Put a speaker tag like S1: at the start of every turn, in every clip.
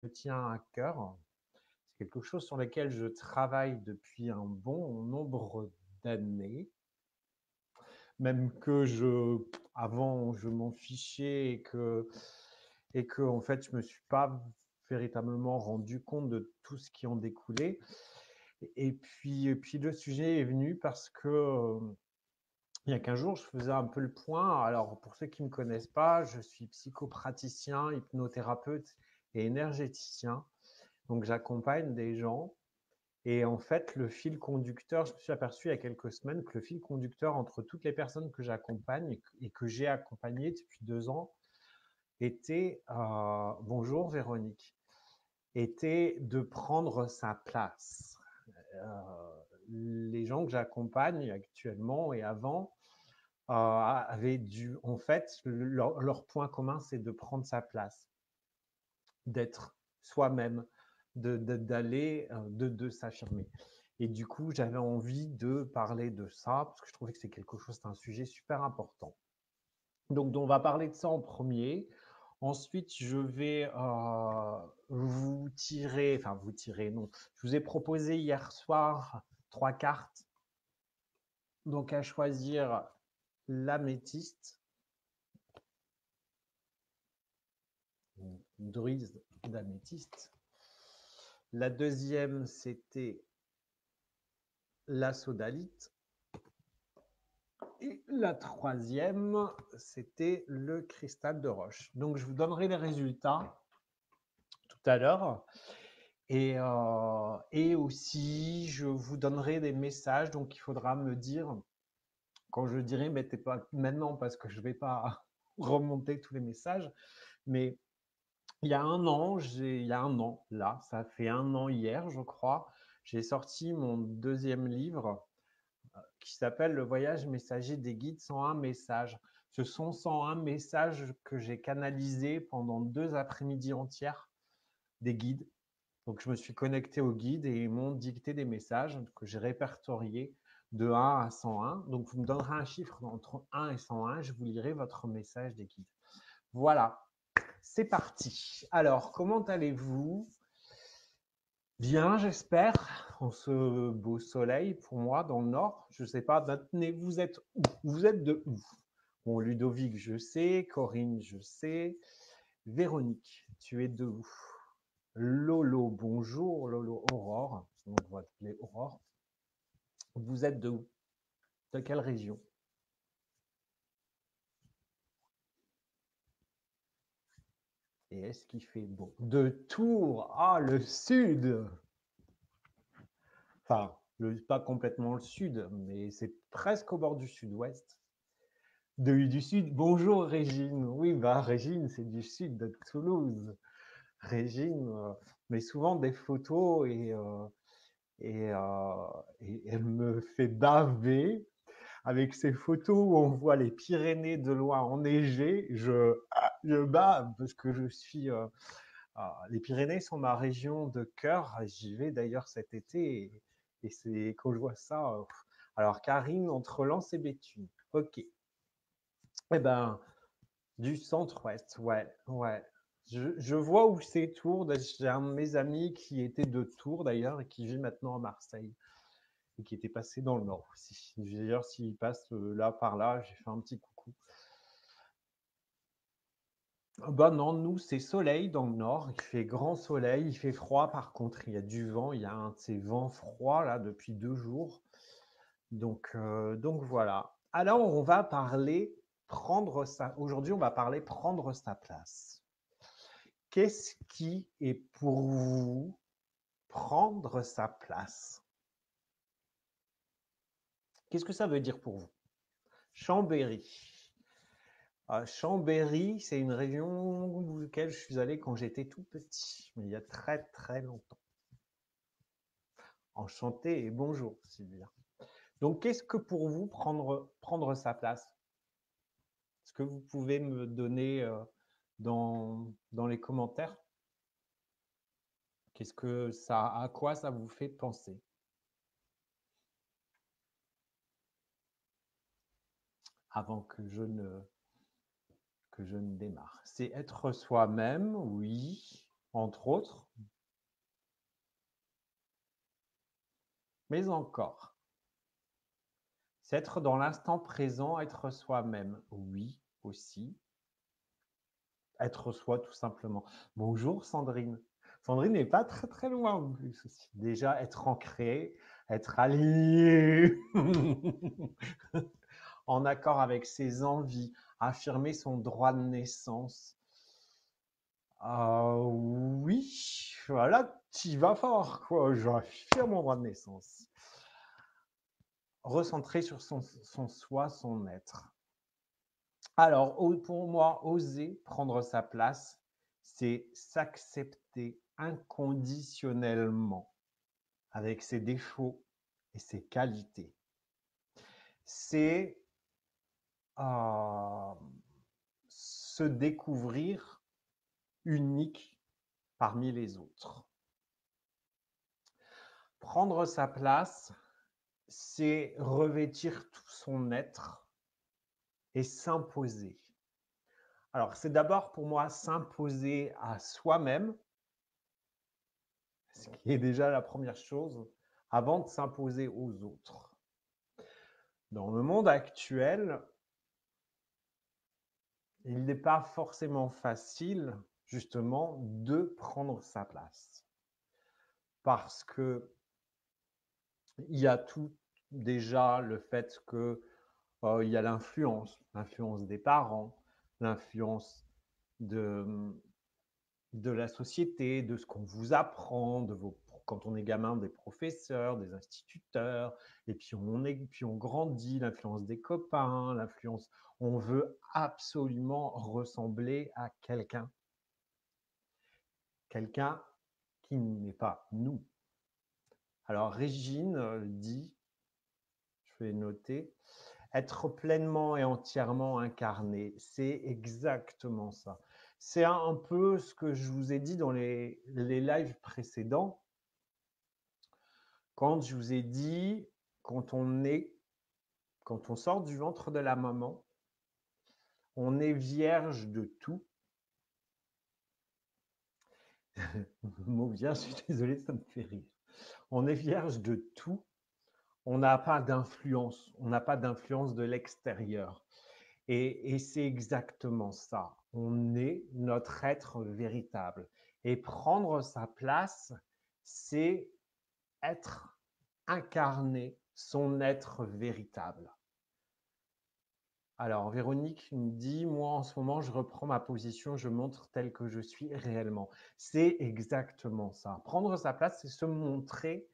S1: me tient à cœur. C'est quelque chose sur lequel je travaille depuis un bon nombre d'années, même que avant, je m'en fichais et que en fait, je me suis pas véritablement rendu compte de tout ce qui en découlait. Et puis le sujet est venu parce que il y a 15 jours, je faisais un peu le point. Alors, pour ceux qui ne me connaissent pas, je suis psychopraticien, hypnothérapeute et énergéticien. Donc, j'accompagne des gens. Et en fait, le fil conducteur, je me suis aperçu il y a quelques semaines que le fil conducteur entre toutes les personnes que j'accompagne et que j'ai accompagnées depuis 2 ans était, bonjour Véronique, était de prendre sa place. Les gens que j'accompagne actuellement et avant avaient en fait, leur point commun, c'est de prendre sa place, d'être soi-même, d'aller, de s'affirmer. Et du coup, j'avais envie de parler de ça parce que je trouvais que c'est quelque chose, c'est un sujet super important. Donc, on va parler de ça en premier. Ensuite, je vais vous tirer, enfin vous tirer, non. Je vous ai proposé hier soir 3 cartes. Donc, à choisir l'améthyste, druide d'améthyste. La deuxième, c'était la sodalite. Et la troisième, c'était le cristal de roche. Donc, je vous donnerai les résultats tout à l'heure. Et aussi, je vous donnerai des messages. Donc, il faudra me dire, quand je dirai, mettez pas maintenant parce que je ne vais pas remonter tous les messages. Mais il y a un an, là, ça fait un an hier, je crois, j'ai sorti mon deuxième livre qui s'appelle Le voyage messager des guides 101 messages. Ce sont 101 messages que j'ai canalisés pendant 2 après-midi entières des guides. Donc, je me suis connecté aux guides et ils m'ont dicté des messages que j'ai répertoriés de 1 à 101. Donc, vous me donnerez un chiffre entre 1 et 101. Je vous lirai votre message des guides. Voilà, c'est parti. Alors, comment allez-vous? Bien, j'espère, en ce beau soleil pour moi dans le nord. Je ne sais pas, maintenez, vous êtes où? Vous êtes de où? Bon, Ludovic, je sais. Corinne, je sais. Véronique, tu es de où? Lolo, bonjour. Lolo, Aurore. On va appeler Aurore. Vous êtes de où? De quelle région? Et est-ce qu'il fait beau? De Tours. Ah, le sud. Enfin, pas complètement le sud, mais c'est presque au bord du sud-ouest. Du sud. Bonjour Régine. Oui, bah Régine, c'est du sud de Toulouse. Régine met souvent des photos et, euh, et elle me fait baver avec ces photos où on voit les Pyrénées de loin enneigées. Je bave parce que je suis. Les Pyrénées sont ma région de cœur. J'y vais d'ailleurs cet été et c'est quand je vois ça. Alors Karine entre Lens et Béthune. Ok. Eh ben, du centre-ouest, ouais, ouais. Je vois où c'est Tours. J'ai un de mes amis qui était de Tours d'ailleurs et qui vit maintenant à Marseille et qui était passé dans le Nord aussi. D'ailleurs, s'il passe là par là, j'ai fait un petit coucou. Bah non, nous c'est soleil dans le Nord. Il fait grand soleil, il fait froid par contre. Il y a du vent, il y a un de ces vents froids là depuis 2 jours. Donc voilà. Alors on va parler prendre sa. Aujourd'hui, on va parler prendre sa place. Qu'est-ce qui est pour vous prendre sa place? Qu'est-ce que ça veut dire pour vous? Chambéry. Chambéry, c'est une région dans laquelle je suis allé quand j'étais tout petit, mais il y a très très longtemps. Enchanté et bonjour Sylvia. Donc qu'est-ce que pour vous prendre sa place? Est-ce que vous pouvez me donner dans les commentaires? Qu'est-ce que ça, à quoi ça vous fait penser? Avant que je ne démarre. C'est être soi-même, oui. entre autres. Mais encore, c'est être dans l'instant présent, être soi-même. Oui, aussi. Être soi, tout simplement. Bonjour Sandrine. Sandrine n'est pas très très loin en plus aussi. Déjà, être ancré, être aligné, en accord avec ses envies, affirmer son droit de naissance. Oui, voilà, tu vas fort, quoi. J'affirme mon droit de naissance. Recentrer sur son soi, son être. Alors, pour moi, oser prendre sa place, c'est s'accepter inconditionnellement avec ses défauts et ses qualités. C'est se découvrir unique parmi les autres. Prendre sa place, c'est revêtir tout son être et s'imposer. Alors, c'est d'abord pour moi s'imposer à soi-même, ce qui est déjà la première chose, avant de s'imposer aux autres. Dans le monde actuel, il n'est pas forcément facile, justement, de prendre sa place. Parce que il y a tout déjà le fait que il y a l'influence des parents, l'influence de la société, de ce qu'on vous apprend, quand on est gamin, des professeurs, des instituteurs, et puis on grandit, l'influence des copains, l'influence, on veut absolument ressembler à quelqu'un qui n'est pas nous. Alors Régine dit, je vais noter, être pleinement et entièrement incarné, c'est exactement ça. C'est un peu ce que je vous ai dit dans les lives précédents, quand je vous ai dit, quand on sort du ventre de la maman, on est vierge de tout. Le mot vierge, je suis désolé, ça me fait rire. On est vierge de tout. On n'a pas d'influence. On n'a pas d'influence de l'extérieur. Et c'est exactement ça. On est notre être véritable. Et prendre sa place, c'est être incarné, son être véritable. Alors, Véronique me dit, moi en ce moment, je reprends ma position, je montre tel que je suis réellement. C'est exactement ça. Prendre sa place, c'est se montrer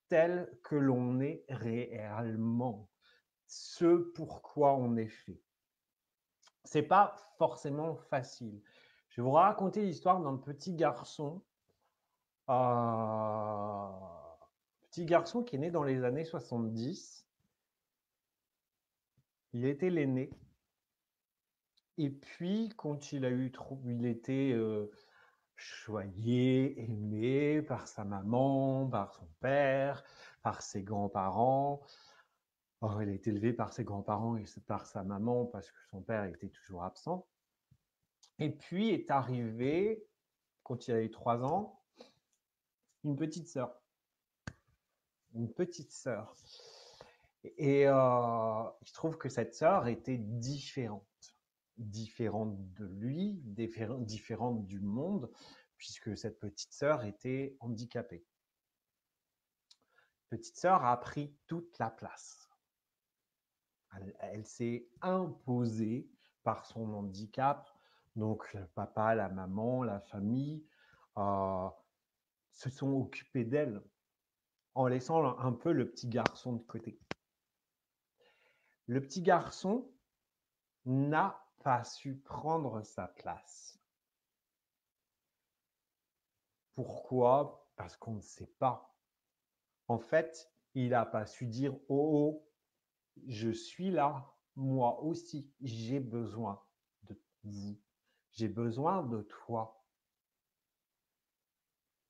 S1: tel que l'on est réellement, ce pourquoi on est fait. C'est pas forcément facile. Je vais vous raconter l'histoire d'un petit garçon, qui est né dans les années 70. Il était l'aîné. Et puis, quand il était choyé, aimé par sa maman, par son père, par ses grands-parents. Oh, il a été élevé par ses grands-parents et par sa maman parce que son père était toujours absent. Et puis est arrivé, quand il avait 3 ans, une petite sœur. Une petite sœur. Et il se trouve que cette sœur était différente. Différente de lui, différente du monde, puisque cette petite sœur était handicapée. Petite sœur a pris toute la place. Elle s'est imposée par son handicap. Donc le papa, la maman, la famille se sont occupés d'elle en laissant un peu le petit garçon de côté. Le petit garçon n'a pas su prendre sa place. Pourquoi? Parce qu'on ne sait pas. En fait, il n'a pas su dire oh, oh, je suis là, moi aussi, j'ai besoin de vous, j'ai besoin de toi.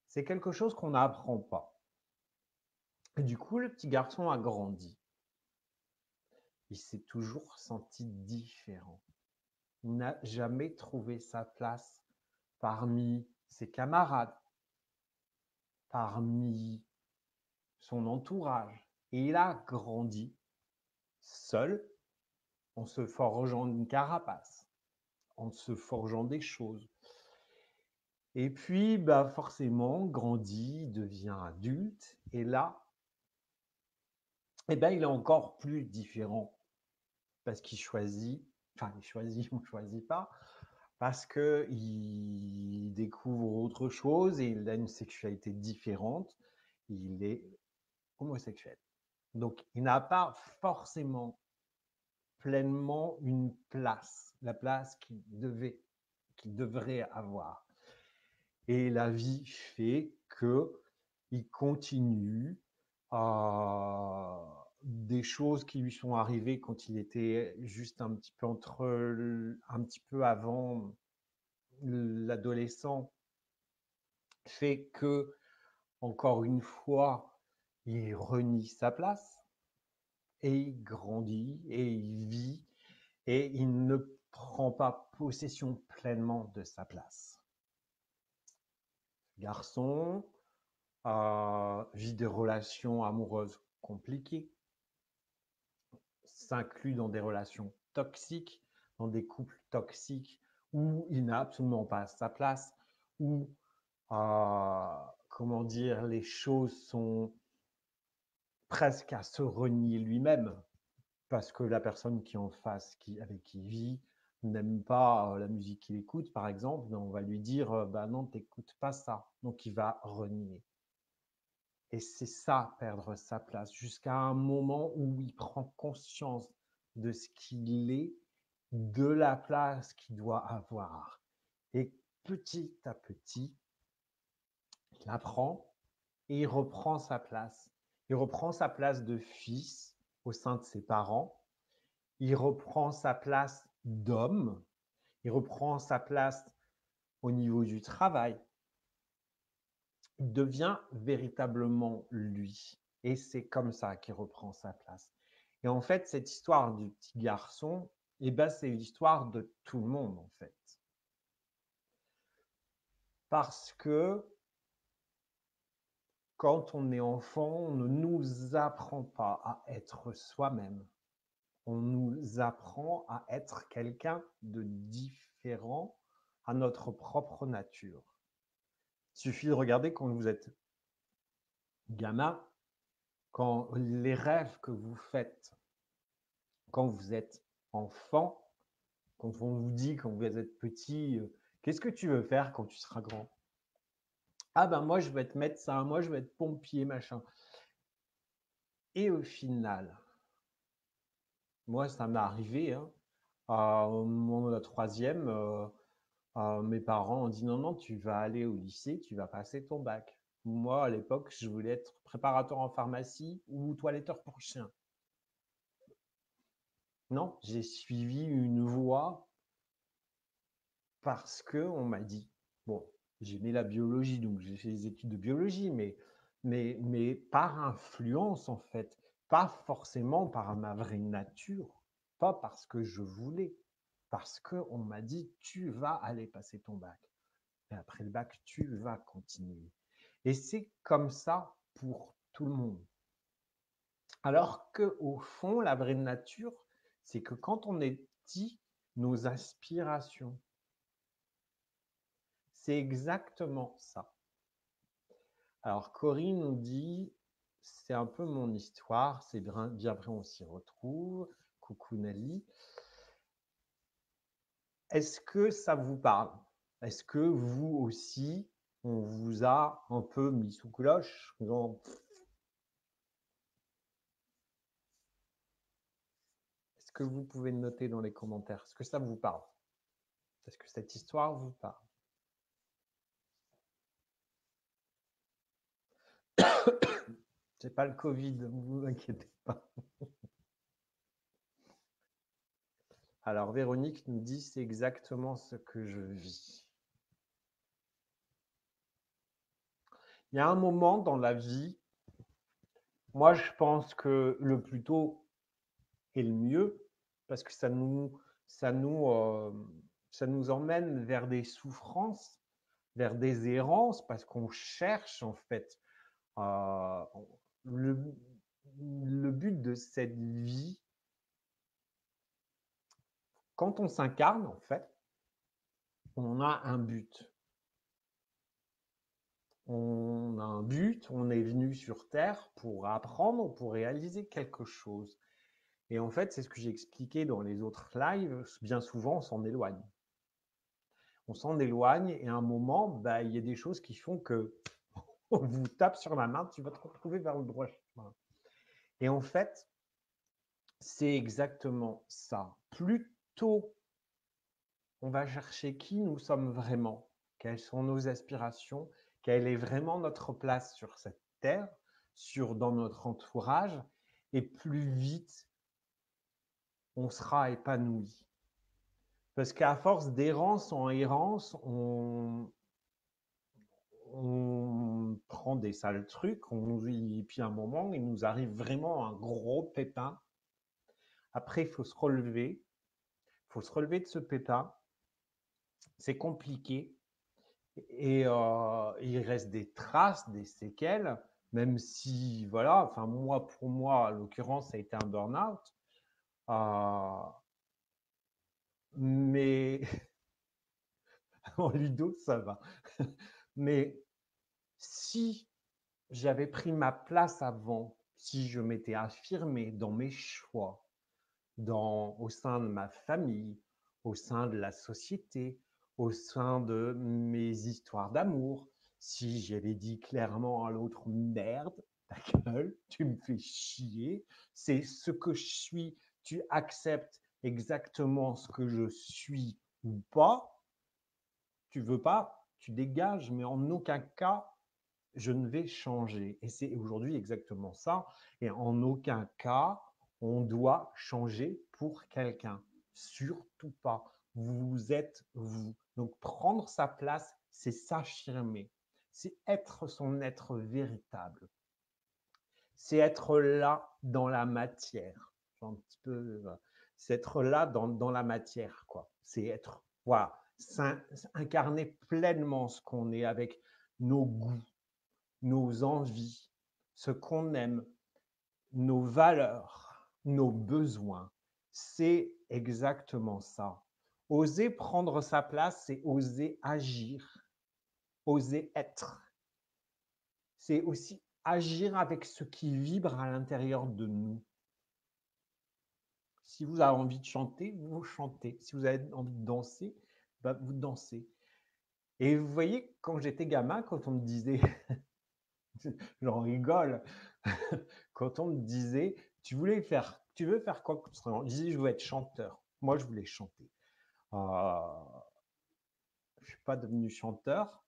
S1: C'est quelque chose qu'on n'apprend pas. Et du coup, le petit garçon a grandi. Il s'est toujours senti différent. Il n'a jamais trouvé sa place parmi ses camarades, parmi son entourage. Et il a grandi seul, en se forgeant une carapace, en se forgeant des choses. Et puis, bah, forcément, grandit, devient adulte, et là, eh ben, il est encore plus différent, parce qu'il choisit, enfin, il choisit ou ne choisit pas, parce qu'il découvre autre chose et il a une sexualité différente, il est homosexuel. Donc, il n'a pas forcément pleinement une place, la place qu'il devrait avoir. Et la vie fait qu'il continue des choses qui lui sont arrivées quand il était juste un petit peu un petit peu avant l'adolescent, fait que, encore une fois, il renie sa place et il grandit et il vit et il ne prend pas possession pleinement de sa place. Garçon vit des relations amoureuses compliquées, s'inclut dans des relations toxiques, dans des couples toxiques où il n'a absolument pas sa place, où comment dire, les choses sont presque à se renier lui-même, parce que la personne qui est en face, avec qui il vit, n'aime pas la musique qu'il écoute, par exemple, on va lui dire bah non, t'écoutes pas ça. Donc il va renier. Et c'est ça, perdre sa place, jusqu'à un moment où il prend conscience de ce qu'il est, de la place qu'il doit avoir. Et petit à petit, il apprend et il reprend sa place. Il reprend sa place de fils au sein de ses parents. Il reprend sa place d'homme. Il reprend sa place au niveau du travail. Il devient véritablement lui. Et c'est comme ça qu'il reprend sa place. Et en fait, cette histoire du petit garçon, eh ben, c'est l'histoire de tout le monde, en fait. Parce que quand on est enfant, on ne nous apprend pas à être soi-même. On nous apprend à être quelqu'un de différent à notre propre nature. Il suffit de regarder quand vous êtes gamin, quand les rêves que vous faites, quand vous êtes enfant, quand on vous dit quand vous êtes petit, qu'est-ce que tu veux faire quand tu seras grand? Ah ben moi je vais être médecin, moi je vais être pompier, machin. Et au final, moi ça m'est arrivé, hein, au moment de la troisième, mes parents ont dit non, non, tu vas aller au lycée, tu vas passer ton bac. Moi, à l'époque, je voulais être préparateur en pharmacie ou toiletteur pour chien. Non, j'ai suivi une voie parce qu'on m'a dit. Bon, j'aimais la biologie, donc j'ai fait des études de biologie, mais par influence, en fait, pas forcément par ma vraie nature, pas parce que je voulais, parce qu'on m'a dit, tu vas aller passer ton bac. Et après le bac, tu vas continuer. Et c'est comme ça pour tout le monde. Alors qu'au fond, la vraie nature, c'est que quand on est petit, nos aspirations, c'est exactement ça. Alors Corinne nous dit, c'est un peu mon histoire, c'est bien vrai, on s'y retrouve. Coucou Nali. Est-ce que ça vous parle? Est-ce que vous aussi, on vous a un peu mis sous cloche? Est-ce que vous pouvez noter dans les commentaires? Est-ce que ça vous parle? Est-ce que cette histoire vous parle? C'est pas le Covid, ne vous inquiétez pas. Alors Véronique nous dit, c'est exactement ce que je vis. Il y a un moment dans la vie, moi je pense que le plus tôt est le mieux, parce que ça nous emmène vers des souffrances, vers des errances parce qu'on cherche en fait le, le but de cette vie. Quand on s'incarne, en fait, on a un but. On a un but, on est venu sur Terre pour apprendre, pour réaliser quelque chose. Et en fait, c'est ce que j'ai expliqué dans les autres lives, bien souvent, on s'en éloigne. On s'en éloigne et à un moment, bah, il y a des choses qui font que on vous tape sur la main, tu vas te retrouver vers le droit chemin. Et en fait, c'est exactement ça. Plus tôt on va chercher qui nous sommes vraiment, quelles sont nos aspirations, quelle est vraiment notre place sur cette terre, dans notre entourage, et plus vite on sera épanoui. Parce qu'à force d'errance en errance, on prend des sales trucs, et puis à un moment, il nous arrive vraiment un gros pépin. Après, il faut se relever. Il faut se relever de ce pépin. C'est compliqué. Et il reste des traces, des séquelles, même si, voilà, enfin, moi, pour moi, en l'occurrence, ça a été un burn-out. Mais en ludo, ça va. Mais si j'avais pris ma place avant, si je m'étais affirmé dans mes choix, au sein de ma famille, au sein de la société, au sein de mes histoires d'amour, si j'avais dit clairement à l'autre merde, ta gueule, tu me fais chier, c'est ce que je suis, tu acceptes exactement ce que je suis ou pas, tu veux pas, tu dégages, mais en aucun cas je ne vais changer. Et c'est aujourd'hui exactement ça. Et en aucun cas, on doit changer pour quelqu'un. Surtout pas. Vous êtes vous. Donc prendre sa place, c'est s'affirmer. C'est être son être véritable. C'est être là dans la matière. Un petit peu, c'est être là dans la matière, quoi. C'est être, voilà, incarner pleinement ce qu'on est avec nos goûts, nos envies, ce qu'on aime, nos valeurs, nos besoins. C'est exactement ça. Oser prendre sa place, c'est oser agir, oser être. C'est aussi agir avec ce qui vibre à l'intérieur de nous. Si vous avez envie de chanter, vous chantez. Si vous avez envie de danser, bah, vous dansez. Et vous voyez, quand j'étais gamin, quand on me disait, j'en rigole, quand on me disait, tu veux faire quoi? Je disais, je veux être chanteur. Moi, je voulais chanter. Je ne suis pas devenu chanteur.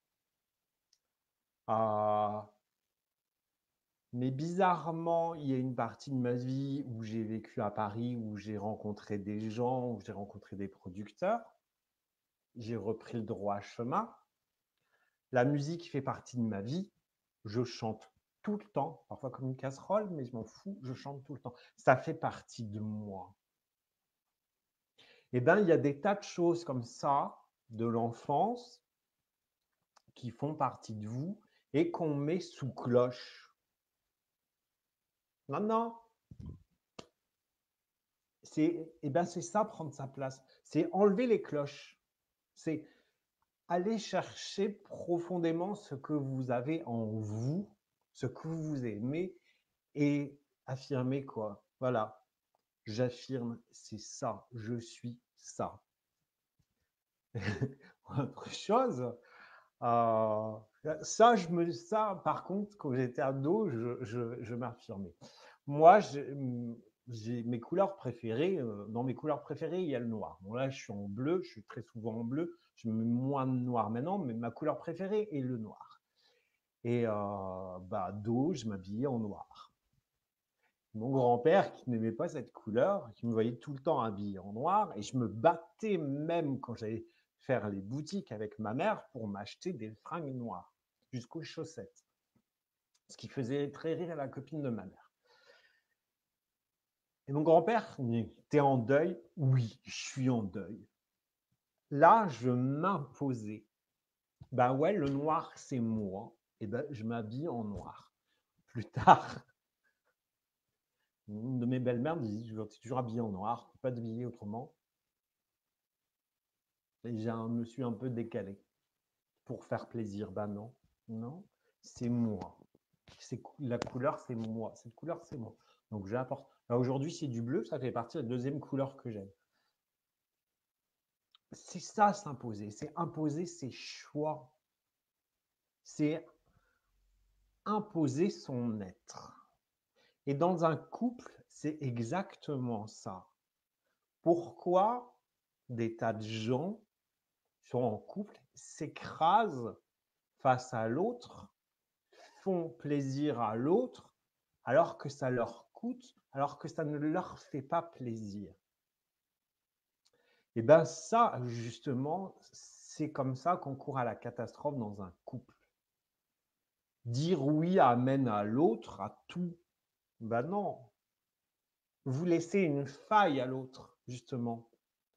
S1: Mais bizarrement, il y a une partie de ma vie où j'ai vécu à Paris, où j'ai rencontré des gens, où j'ai rencontré des producteurs. J'ai repris le droit chemin. La musique fait partie de ma vie. Je chante tout le temps, parfois comme une casserole, mais je m'en fous, je chante tout le temps. Ça fait partie de moi. Eh bien, il y a des tas de choses comme ça de l'enfance qui font partie de vous et qu'on met sous cloche. Non, non. C'est ça, prendre sa place. C'est enlever les cloches. C'est aller chercher profondément ce que vous avez en vous, ce que vous aimez et affirmer quoi. Voilà. J'affirme, c'est ça. Je suis ça. Autre chose, ça, par contre, quand j'étais ado, je m'affirmais. Moi, j'ai mes couleurs préférées. Dans mes couleurs préférées, il y a le noir. Bon, là, je suis en bleu, je suis très souvent en bleu. Je mets moins de noir maintenant, mais ma couleur préférée est le noir. Et ado, je m'habillais en noir. Mon grand-père, qui n'aimait pas cette couleur, qui me voyait tout le temps habillé en noir, et je me battais même quand j'allais faire les boutiques avec ma mère pour m'acheter des fringues noires, jusqu'aux chaussettes. Ce qui faisait très rire la copine de ma mère. Et mon grand-père, t'es en deuil? Oui, je suis en deuil. Là, je m'imposais. Ben ouais, le noir, c'est moi. Et ben, je m'habille en noir. Plus tard, une de mes belles-mères me dit, je suis toujours habillé en noir, je peux pas t'habiller autrement. Et je me suis un peu décalé pour faire plaisir. Ben non, non, c'est moi. La couleur, c'est moi. Cette couleur, c'est moi. Donc j'apporte. Aujourd'hui, c'est du bleu, ça fait partie de la deuxième couleur que j'aime. C'est ça, s'imposer. C'est imposer ses choix. C'est imposer son être. Et dans un couple, c'est exactement ça. Pourquoi des tas de gens sont en couple, s'écrasent face à l'autre, font plaisir à l'autre, alors que ça leur coûte, alors que ça ne leur fait pas plaisir. Et bien ça, justement, c'est comme ça qu'on court à la catastrophe dans un couple. Dire oui amène à l'autre, à tout. Ben non. Vous laissez une faille à l'autre, justement.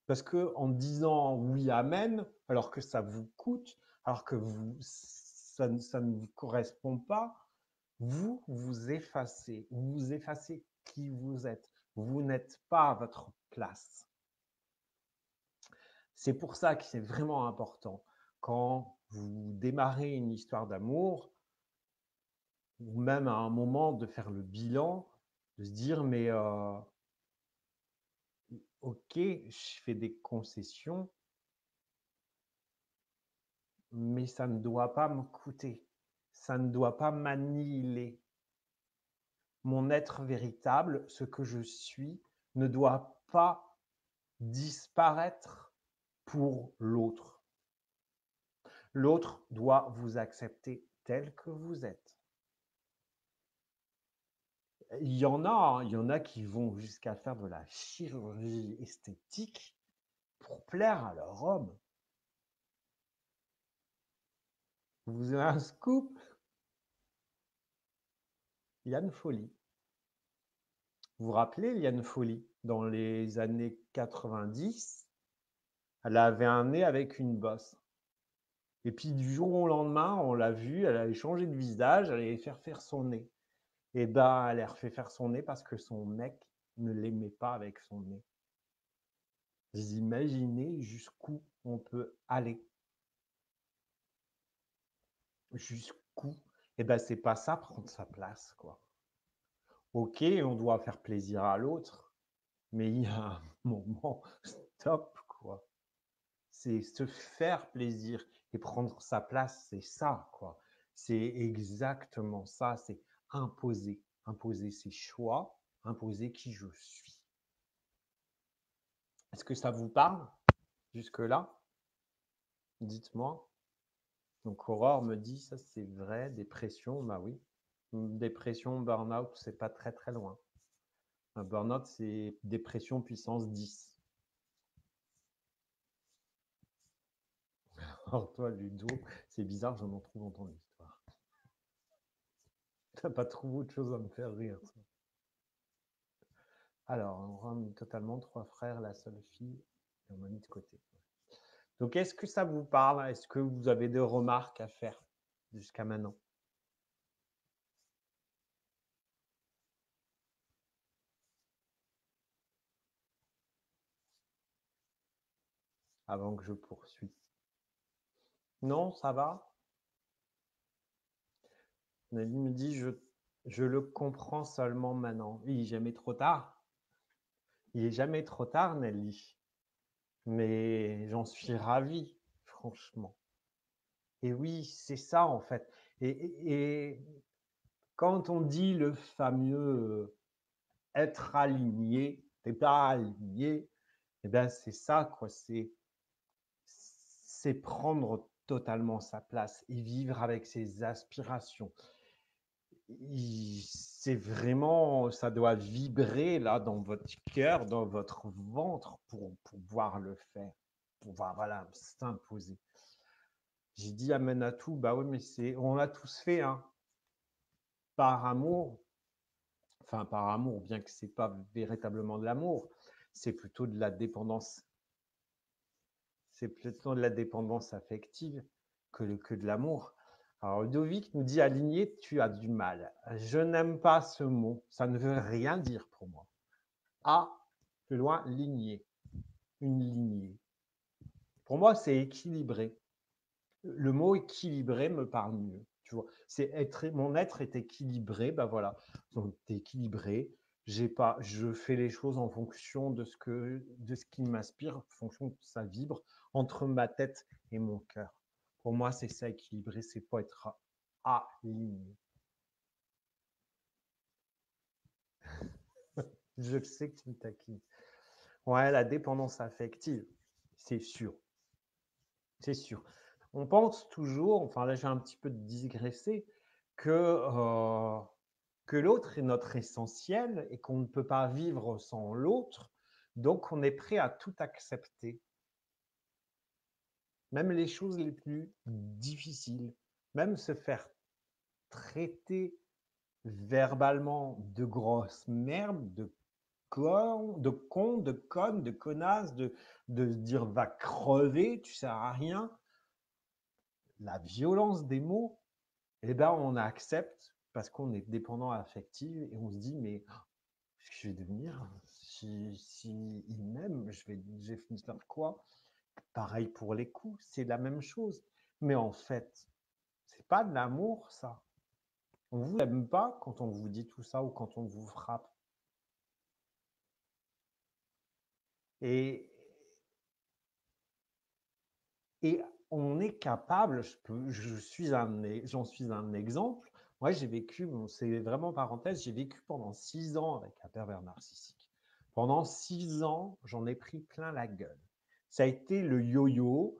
S1: Parce que en disant oui amen, alors que ça vous coûte, alors que ça ne vous correspond pas, vous vous effacez. Vous effacez qui vous êtes. Vous n'êtes pas à votre place. C'est pour ça que c'est vraiment important quand vous démarrez une histoire d'amour, ou même à un moment de faire le bilan, de se dire mais ok, je fais des concessions, mais ça ne doit pas me coûter, ça ne doit pas m'annihiler. Mon être véritable, ce que je suis, ne doit pas disparaître pour l'autre. L'autre doit vous accepter tel que vous êtes. Il y en a qui vont jusqu'à faire de la chirurgie esthétique pour plaire à leur homme. Vous avez un scoop? Liane Folly. Vous vous rappelez Liane Folly? Dans les années 90, elle avait un nez avec une bosse. Et puis du jour au lendemain, on l'a vue, elle avait changé de visage, elle allait faire son nez. Et ben, elle a refait faire son nez parce que son mec ne l'aimait pas avec son nez. Vous imaginez jusqu'où on peut aller? Jusqu'où? Et ben, c'est pas ça prendre sa place, quoi. Ok, on doit faire plaisir à l'autre, mais il y a un moment, stop, quoi. C'est se faire plaisir et prendre sa place, c'est ça, quoi. C'est exactement ça, c'est imposer, imposer ses choix, imposer qui je suis. Est-ce que ça vous parle jusque-là? Dites-moi. Donc Aurore me dit, ça c'est vrai, dépression, bah oui. Dépression, burn-out, c'est pas très très loin. Un burn-out, c'est dépression puissance 10. Alors toi, Ludo, c'est bizarre, j'en trouve dans ton histoire. T'as pas trouvé autre chose à me faire rire. Ça. Alors, on rend totalement 3 frères, la seule fille, et on m'a mis de côté. Donc, est-ce que ça vous parle? Est-ce que vous avez des remarques à faire jusqu'à maintenant? Avant que je poursuive. Non, ça va? Nelly me dit, je le comprends seulement maintenant. Il n'est jamais trop tard. Il n'est jamais trop tard, Nelly. Mais j'en suis ravi, franchement. Et oui, c'est ça en fait. Et quand on dit le fameux être aligné, t'es pas aligné, eh bien c'est ça quoi. C'est prendre totalement sa place et vivre avec ses aspirations. C'est vraiment, ça doit vibrer là dans votre cœur, dans votre ventre pour pouvoir le faire, pour pouvoir voilà, s'imposer. J'ai dit amen à tout, bah oui, mais on l'a tous fait, hein, par amour, enfin par amour, bien que c'est pas véritablement de l'amour, c'est plutôt de la dépendance. C'est plutôt de la dépendance affective. que de l'amour. Alors, Ludovic nous dit aligné, tu as du mal. Je n'aime pas ce mot. Ça ne veut rien dire pour moi. A, plus loin, lignée. Une lignée. Pour moi, c'est équilibré. Le mot équilibré me parle mieux. Tu vois, mon être est équilibré. Ben voilà, donc t'es équilibré. Je fais les choses en fonction de ce qui m'inspire, en fonction de ça vibre entre ma tête et mon cœur. Pour moi, c'est ça équilibré, c'est pas être aligné. Je le sais que tu me taquines. Ouais, la dépendance affective, c'est sûr. C'est sûr. On pense toujours, enfin là j'ai un petit peu digressé, que l'autre est notre essentiel et qu'on ne peut pas vivre sans l'autre, donc on est prêt à tout accepter, même les choses les plus difficiles, même se faire traiter verbalement de grosse merde, de con, de conne, de connasse, de dire va crever, tu sers à rien. La violence des mots, eh ben, on accepte parce qu'on est dépendant affectif et on se dit, mais qu'est-ce que je vais devenir si il m'aime, je vais faire quoi? Pareil pour les coups, c'est la même chose. Mais en fait, c'est pas de l'amour, ça. On vous aime pas quand on vous dit tout ça ou quand on vous frappe. Et, et on est capable, j'en suis un exemple. Moi, j'ai vécu, bon, c'est vraiment parenthèse, j'ai vécu pendant 6 ans avec un pervers narcissique. Pendant 6 ans, j'en ai pris plein la gueule. Ça a été le yo-yo.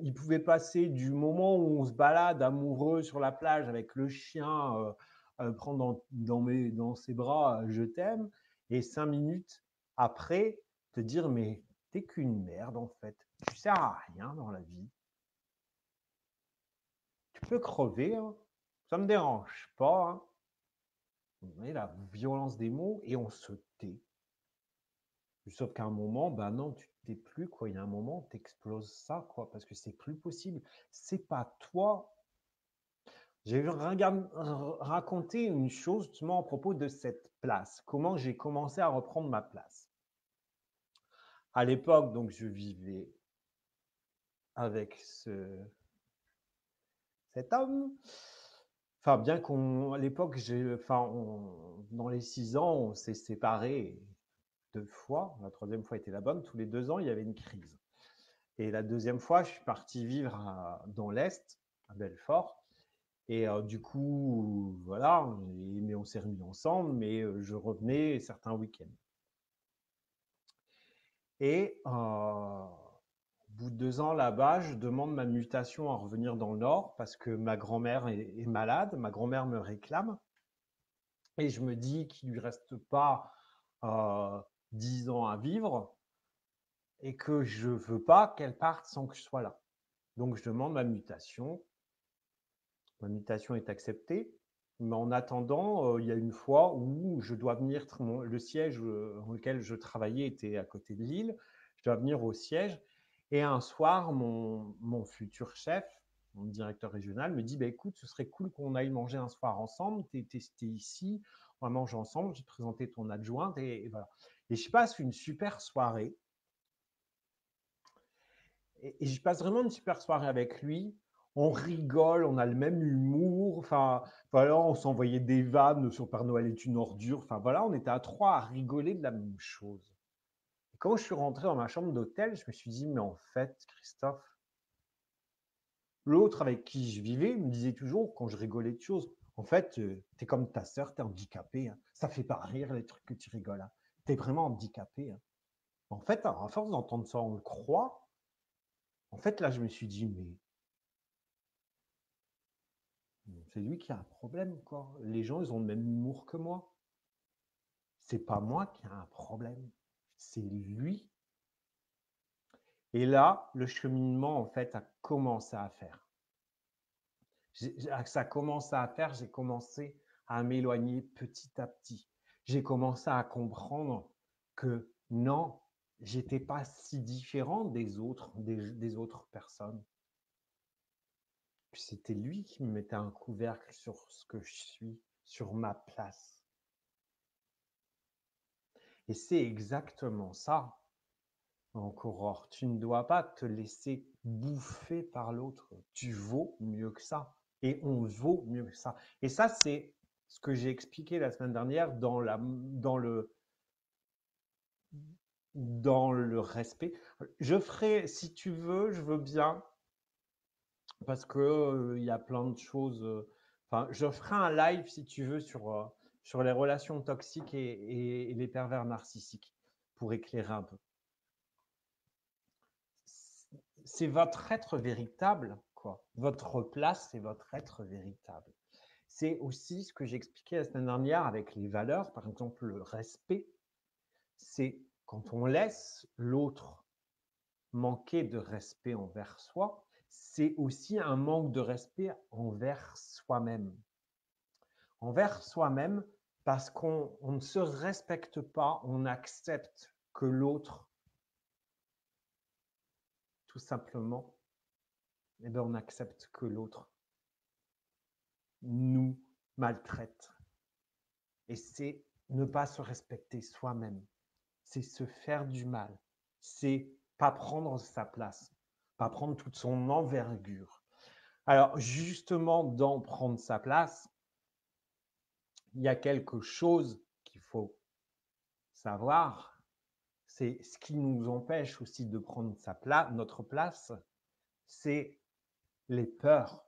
S1: Il pouvait passer du moment où on se balade amoureux sur la plage avec le chien, prendre dans ses bras, je t'aime, et 5 minutes après, te dire, mais t'es qu'une merde en fait. Tu sers à rien dans la vie. Tu peux crever, hein. Ça me dérange pas. Hein. Vous voyez la violence des mots et on se tait. Sauf qu'à un moment, ben non, tu t'es plus, quoi. Il y a un moment, tu exploses ça, quoi, parce que c'est plus possible. C'est pas toi. J'ai raconté une chose justement à propos de cette place. Comment j'ai commencé à reprendre ma place. À l'époque, donc, je vivais avec cet homme. Enfin, bien qu'à l'époque, dans les 6 ans, on s'est séparés 2 fois. La troisième fois était la bonne. Tous les 2 ans, il y avait une crise. Et la deuxième fois, je suis parti vivre dans l'Est, à Belfort. Et du coup, voilà, mais on s'est remis ensemble, mais je revenais certains week-ends. Et au bout de 2 ans là-bas, je demande ma mutation à revenir dans le Nord parce que ma grand-mère est malade, ma grand-mère me réclame. Et je me dis qu'il ne lui reste pas 10 ans à vivre et que je ne veux pas qu'elle parte sans que je sois là. Donc je demande ma mutation. Ma mutation est acceptée. Mais en attendant, il y a une fois où je dois venir, le siège dans lequel je travaillais était à côté de Lille. Je dois venir au siège. Et un soir, mon futur chef, mon directeur régional, me dit bah, écoute, ce serait cool qu'on aille manger un soir ensemble. Tu es ici, on va manger ensemble. J'ai présenté ton adjointe et voilà. Et je passe une super soirée. Et je passe vraiment une super soirée avec lui. On rigole, on a le même humour. Enfin, voilà, on s'envoyait des vannes sur Père Noël est une ordure. Enfin, voilà, on était à 3 à rigoler de la même chose. Et quand je suis rentré dans ma chambre d'hôtel, je me suis dit, mais en fait, Christophe, l'autre avec qui je vivais me disait toujours, quand je rigolais de choses, en fait, t'es comme ta sœur, t'es handicapé. Hein. Ça fait pas rire les trucs que tu rigoles. Hein. T'es vraiment handicapé. Hein. En fait, à force d'entendre ça, on le croit. En fait, là, je me suis dit, mais c'est lui qui a un problème, quoi. Les gens, ils ont le même humour que moi. C'est pas moi qui a un problème, c'est lui. Et là, le cheminement, en fait, a commencé à faire. Ça a commencé à faire, j'ai commencé à m'éloigner petit à petit. J'ai commencé à comprendre que non, j'étais pas si différent des autres personnes. Puis c'était lui qui me mettait un couvercle sur ce que je suis, sur ma place. Et c'est exactement ça. Donc, Aurore, tu ne dois pas te laisser bouffer par l'autre. Tu vaux mieux que ça. Et on vaut mieux que ça. Et ça, c'est ce que j'ai expliqué la semaine dernière dans le respect. Je ferai, si tu veux, je veux bien, parce que il y a plein de choses. Enfin, je ferai un live, si tu veux, sur les relations toxiques et les pervers narcissiques, pour éclairer un peu. C'est votre être véritable, quoi. Votre place, c'est votre être véritable. C'est aussi ce que j'ai expliqué la semaine dernière avec les valeurs, par exemple le respect. C'est quand on laisse l'autre manquer de respect envers soi, c'est aussi un manque de respect envers soi-même. Envers soi-même, parce qu'on ne se respecte pas, on accepte que l'autre, tout simplement, eh bien, on accepte que l'autre nous maltraite. Et c'est ne pas se respecter soi-même. C'est se faire du mal. C'est pas prendre sa place, pas prendre toute son envergure. Alors, justement, dans prendre sa place, il y a quelque chose qu'il faut savoir, c'est ce qui nous empêche aussi de prendre notre place, c'est les peurs.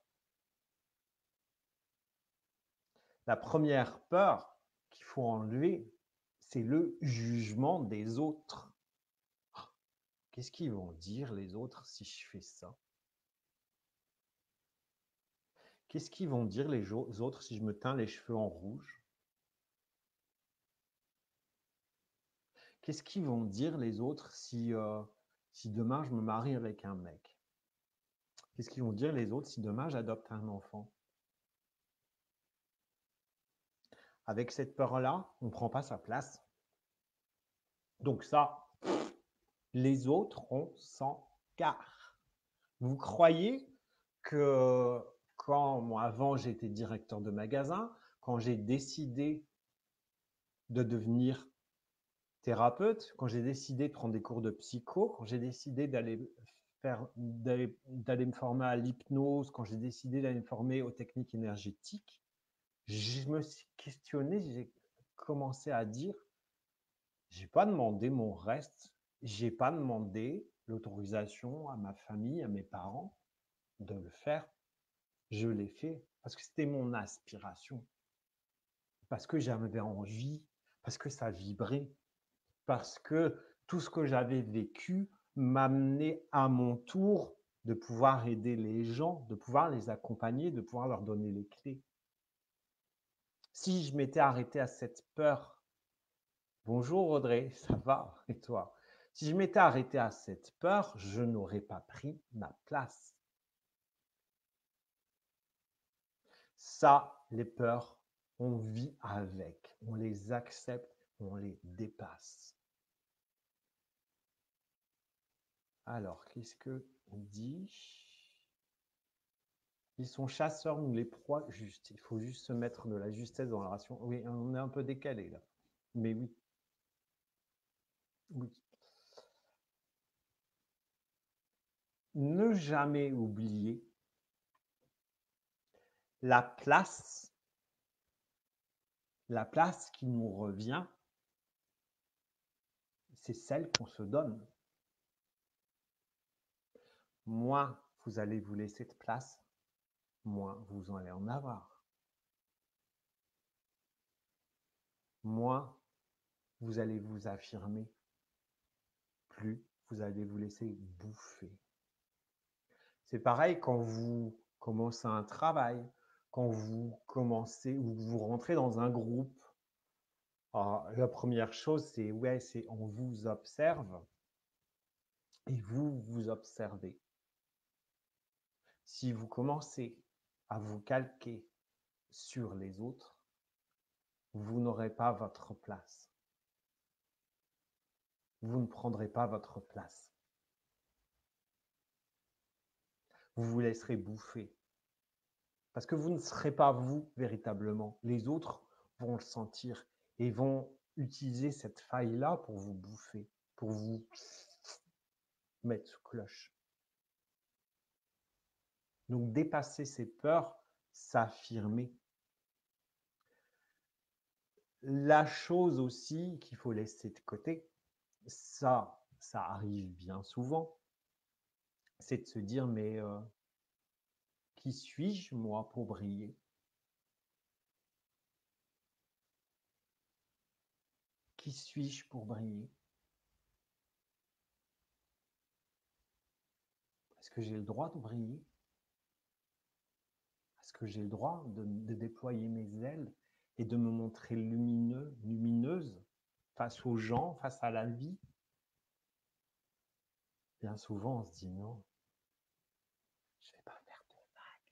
S1: La première peur qu'il faut enlever, c'est le jugement des autres. Qu'est-ce qu'ils vont dire les autres si je fais ça? Qu'est-ce qu'ils vont dire les autres si je me teins les cheveux en rouge? Qu'est-ce qu'ils vont dire les autres si demain je me marie avec un mec? Qu'est-ce qu'ils vont dire les autres si demain j'adopte un enfant? Avec cette peur-là, on ne prend pas sa place. Donc ça, les autres, on s'en carre. Vous croyez que quand moi avant j'étais directeur de magasin, quand j'ai décidé de devenir thérapeute, quand j'ai décidé de prendre des cours de psycho, quand j'ai décidé d'aller me former à l'hypnose, quand j'ai décidé d'aller me former aux techniques énergétiques, je me suis questionné, j'ai commencé à dire, j'ai pas demandé mon reste, j'ai pas demandé l'autorisation à ma famille, à mes parents de le faire. Je l'ai fait parce que c'était mon aspiration, parce que j'avais envie, parce que ça vibrait, parce que tout ce que j'avais vécu m'amenait à mon tour de pouvoir aider les gens, de pouvoir les accompagner, de pouvoir leur donner les clés. Si je m'étais arrêté à cette peur, bonjour Audrey, ça va et toi? Si je m'étais arrêté à cette peur, je n'aurais pas pris ma place. Ça, les peurs, on vit avec, on les accepte, on les dépasse. Alors, qu'est-ce que on dit? Ils sont chasseurs, nous les proies justes. Il faut juste se mettre de la justesse dans la ration. Oui, on est un peu décalé là. Mais oui. Oui. Ne jamais oublier la place qui nous revient, c'est celle qu'on se donne. Moins vous allez vous laisser de place, moins vous allez en avoir. Moins vous allez vous affirmer, plus vous allez vous laisser bouffer. C'est pareil quand vous commencez un travail, quand vous commencez ou vous rentrez dans un groupe. Alors, la première chose, c'est on vous observe et vous vous observez. Si vous commencez à vous calquer sur les autres, vous n'aurez pas votre place. Vous ne prendrez pas votre place. Vous vous laisserez bouffer. Parce que vous ne serez pas vous véritablement. Les autres vont le sentir et vont utiliser cette faille-là pour vous bouffer, pour vous mettre sous cloche. Donc dépasser ces peurs, s'affirmer. La chose aussi qu'il faut laisser de côté, ça arrive bien souvent, c'est de se dire mais qui suis-je moi pour briller? Qui suis-je pour briller? Est-ce que j'ai le droit de briller? Est-ce que j'ai le droit de déployer mes ailes et de me montrer lumineux, lumineuse face aux gens, face à la vie? Bien souvent, on se dit non, je ne vais pas faire de vagues.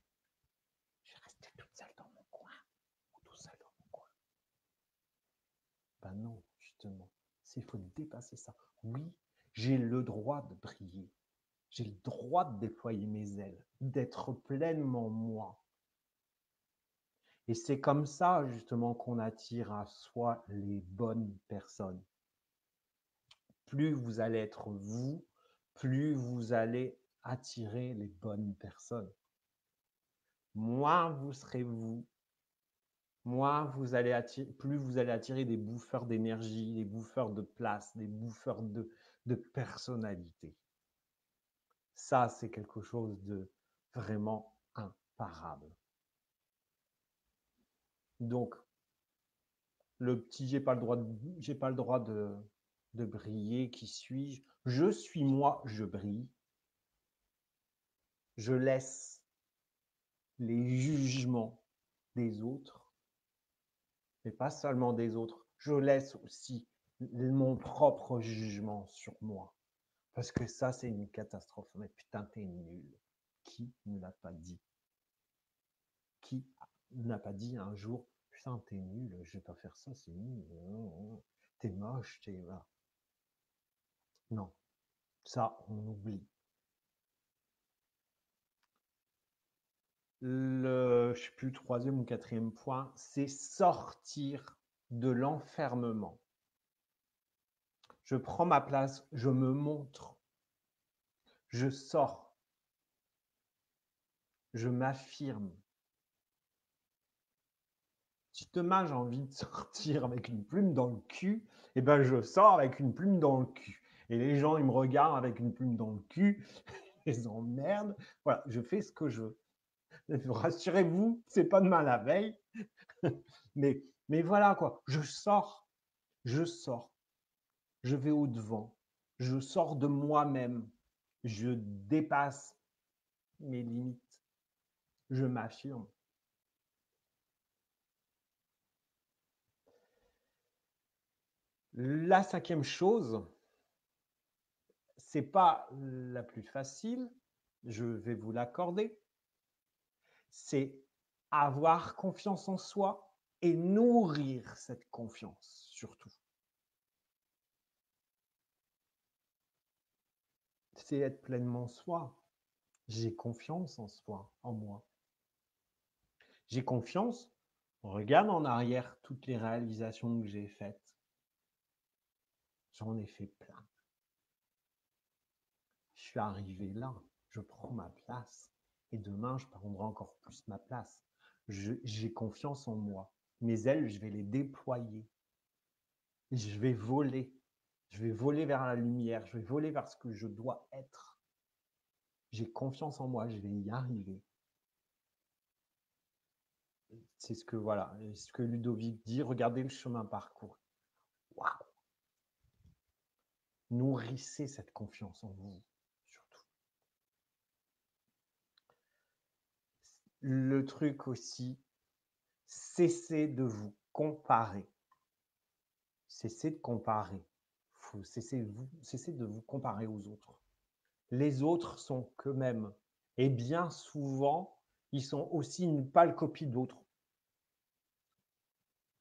S1: Je vais rester toute seule dans mon coin ou tout seul dans mon coin. Ben non, justement, il faut dépasser ça. Oui, j'ai le droit de briller. J'ai le droit de déployer mes ailes, d'être pleinement moi. Et c'est comme ça, justement, qu'on attire à soi les bonnes personnes. Plus vous allez être vous, plus vous allez attirer les bonnes personnes. Moins vous serez vous, moins vous allez attirer, plus vous allez attirer des bouffeurs d'énergie, des bouffeurs de place, des bouffeurs de personnalité. Ça, c'est quelque chose de vraiment imparable. Donc, le petit j'ai pas le droit de briller, qui suis-je? Je suis moi, je brille. Je laisse les jugements des autres, mais pas seulement des autres. Je laisse aussi mon propre jugement sur moi. Parce que ça, c'est une catastrophe. Mais putain, t'es nul. Qui ne l'a pas dit? Qui n'a pas dit un jour, putain, t'es nul, je vais pas faire ça, c'est nul. T'es moche, t'es... Non, ça, on oublie. Je ne sais plus, troisième ou quatrième point, c'est sortir de l'enfermement. Je prends ma place, je me montre, je sors, je m'affirme. Si demain j'ai envie de sortir avec une plume dans le cul, eh ben je sors avec une plume dans le cul. Et les gens, ils me regardent avec une plume dans le cul, ils les emmerdent. Voilà, je fais ce que je veux. Rassurez-vous, c'est pas demain la veille. mais voilà quoi, je sors, je vais au-devant, je sors de moi-même, je dépasse mes limites, je m'affirme. La cinquième chose, c'est pas la plus facile, je vais vous l'accorder, c'est avoir confiance en soi et nourrir cette confiance surtout. C'est être pleinement soi. J'ai confiance en soi, en moi. J'ai confiance. Regarde en arrière toutes les réalisations que j'ai faites. J'en ai fait plein. Je suis arrivé là. Je prends ma place. Et demain, je prendrai encore plus ma place. J'ai confiance en moi. Mes ailes, je vais les déployer. Et je vais voler. Je vais voler vers la lumière. Je vais voler vers ce que je dois être. J'ai confiance en moi. Je vais y arriver. C'est ce que, voilà, ce que Ludovic dit. Regardez le chemin parcouru. Waouh! Nourrissez cette confiance en vous, surtout. Le truc aussi, cessez de vous comparer. Cessez de comparer. Faut cesser de vous comparer aux autres. Les autres sont qu'eux-mêmes. Et bien souvent, ils sont aussi une pâle copie d'autres.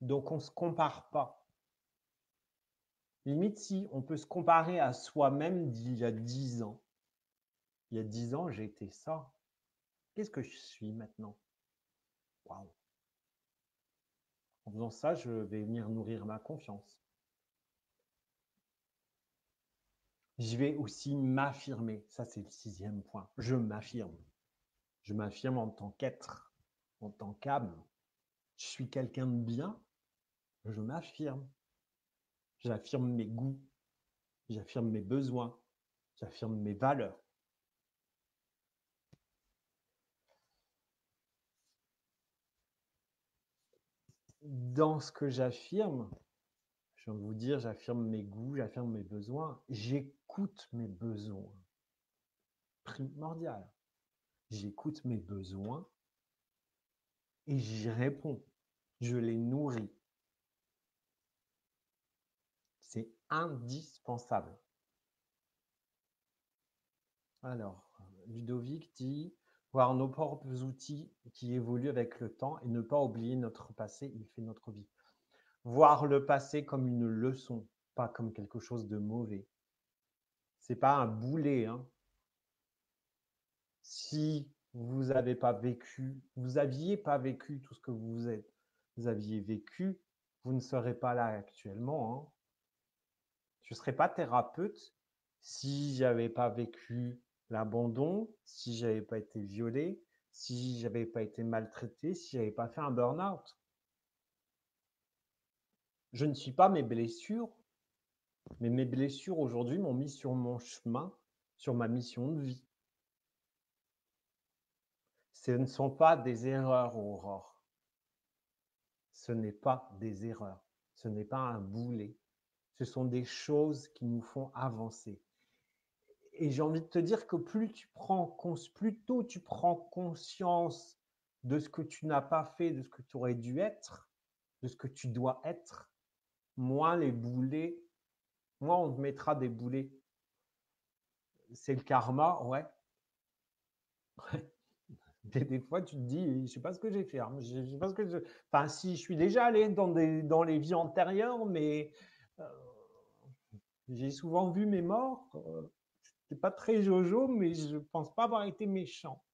S1: Donc, on ne se compare pas. Limite, si on peut se comparer à soi-même d'il y a 10 ans. Il y a 10 ans, j'étais ça. Qu'est-ce que je suis maintenant? Waouh! En faisant ça, je vais venir nourrir ma confiance. Je vais aussi m'affirmer. Ça, c'est le 6e point. Je m'affirme. Je m'affirme en tant qu'être, en tant qu'âme. Je suis quelqu'un de bien. Je m'affirme. J'affirme mes goûts. J'affirme mes besoins. J'affirme mes valeurs. Dans ce que j'affirme, je viens de vous dire, j'affirme mes goûts, j'affirme mes besoins. J'écoute mes besoins. Primordial. J'écoute mes besoins et j'y réponds. Je les nourris. C'est indispensable. Alors, Ludovic dit voir nos propres outils qui évoluent avec le temps et ne pas oublier notre passé, il fait notre vie. Voir le passé comme une leçon, pas comme quelque chose de mauvais. C'est pas un boulet, hein. Si vous n'aviez pas vécu tout ce que vous aviez vécu, vous ne serez pas là actuellement, hein. Je ne serais pas thérapeute si j'avais pas vécu l'abandon, si j'avais pas été violé, si j'avais pas été maltraité, si j'avais pas fait un burn-out. Je ne suis pas mes blessures, mais mes blessures aujourd'hui m'ont mis sur mon chemin, sur ma mission de vie. Ce ne sont pas des erreurs, Aurore. Ce n'est pas des erreurs. Ce n'est pas un boulet. Ce sont des choses qui nous font avancer. Et j'ai envie de te dire que plus tôt tu prends conscience de ce que tu n'as pas fait, de ce que tu aurais dû être, de ce que tu dois être, moins les boulets, moins on te mettra des boulets. C'est le karma, ouais. Des fois, tu te dis, je ne sais pas ce que j'ai fait. Hein. Je sais pas ce que je... Enfin, si, je suis déjà allé dans les vies antérieures, mais j'ai souvent vu mes morts. C'est pas très jojo, mais je pense pas avoir été méchant.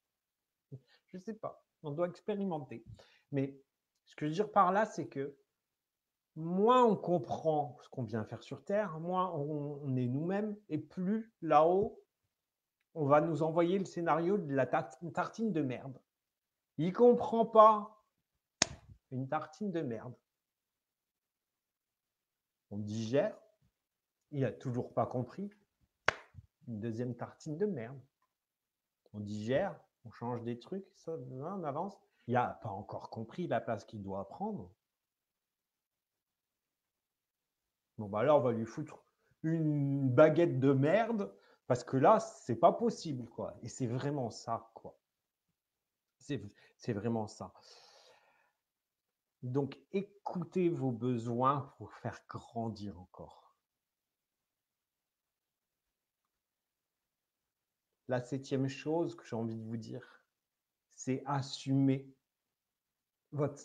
S1: Je sais pas. On doit expérimenter. Mais ce que je veux dire par là, c'est que moins on comprend ce qu'on vient faire sur Terre, moins on est nous-mêmes, et plus là-haut, on va nous envoyer le scénario de la tartine de merde. Il comprend pas une tartine de merde. On digère, il a toujours pas compris. Une deuxième tartine de merde. On digère, on change des trucs, ça, on avance. Il n'a pas encore compris la place qu'il doit prendre. Bon, bah là, on va lui foutre une baguette de merde, parce que là, c'est pas possible, quoi. Et c'est vraiment ça, quoi. C'est vraiment ça. Donc, écoutez vos besoins pour faire grandir encore. La 7e chose que j'ai envie de vous dire, c'est assumer votre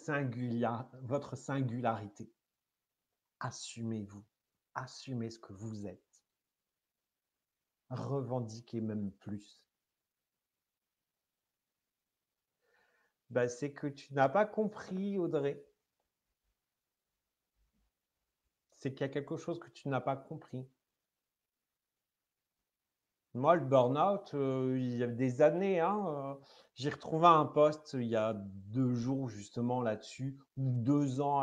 S1: singularité. Assumez-vous. Assumez ce que vous êtes. Revendiquez même plus. Ben, c'est que tu n'as pas compris, Audrey. C'est qu'il y a quelque chose que tu n'as pas compris. Moi, le burn-out, il y a des années, hein, j'ai retrouvé un post il y a 2 jours justement là-dessus, ou 2 ans